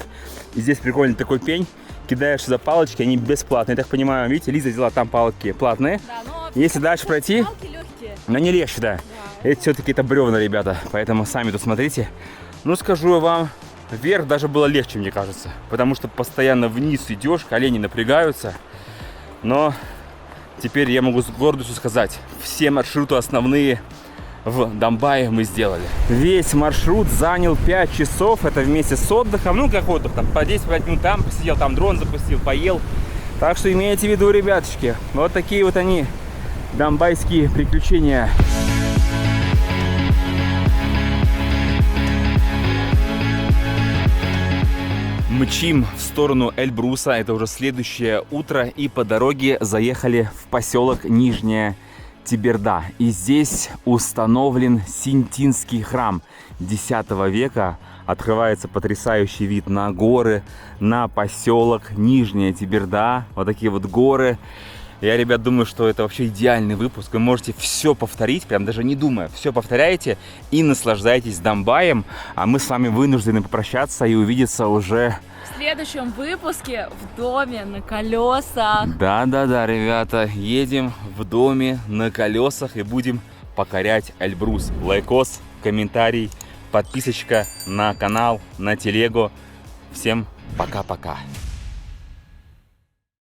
И здесь прикольный такой пень. Кидаешь за палочки, они бесплатные. Я так понимаю, видите, Лиза взяла там палки платные. Да, но Если дальше пройти, палки легкие. но не легче, да. Это все-таки это бревна, ребята. Поэтому сами тут смотрите. Ну, скажу я вам, вверх даже было легче, мне кажется. Потому что постоянно вниз идешь, колени напрягаются. Но теперь я могу с гордостью сказать, все маршруты основные в Домбае мы сделали. Весь маршрут занял 5 часов, это вместе с отдыхом. Ну, как отдых, там по 10-5 минут там посидел, там дрон запустил, поел. Так что имейте в виду, ребяточки, вот такие вот они, домбайские приключения. Мчим в сторону Эльбруса, это уже следующее утро, и по дороге заехали в поселок Нижняя Теберда. И здесь установлен Синтинский храм X века. Открывается потрясающий вид на горы, на поселок Нижняя Теберда. Вот такие вот горы. Я, ребят, думаю, что это вообще идеальный выпуск. Вы можете все повторить, прям даже не думая. Все повторяете и наслаждаетесь Домбаем. А мы с вами вынуждены попрощаться и увидеться уже В следующем выпуске в доме на колесах. Да-да-да, ребята, едем в доме на колесах и будем покорять Эльбрус. Лайкос, комментарий, подписочка на канал, на телегу. Всем пока-пока.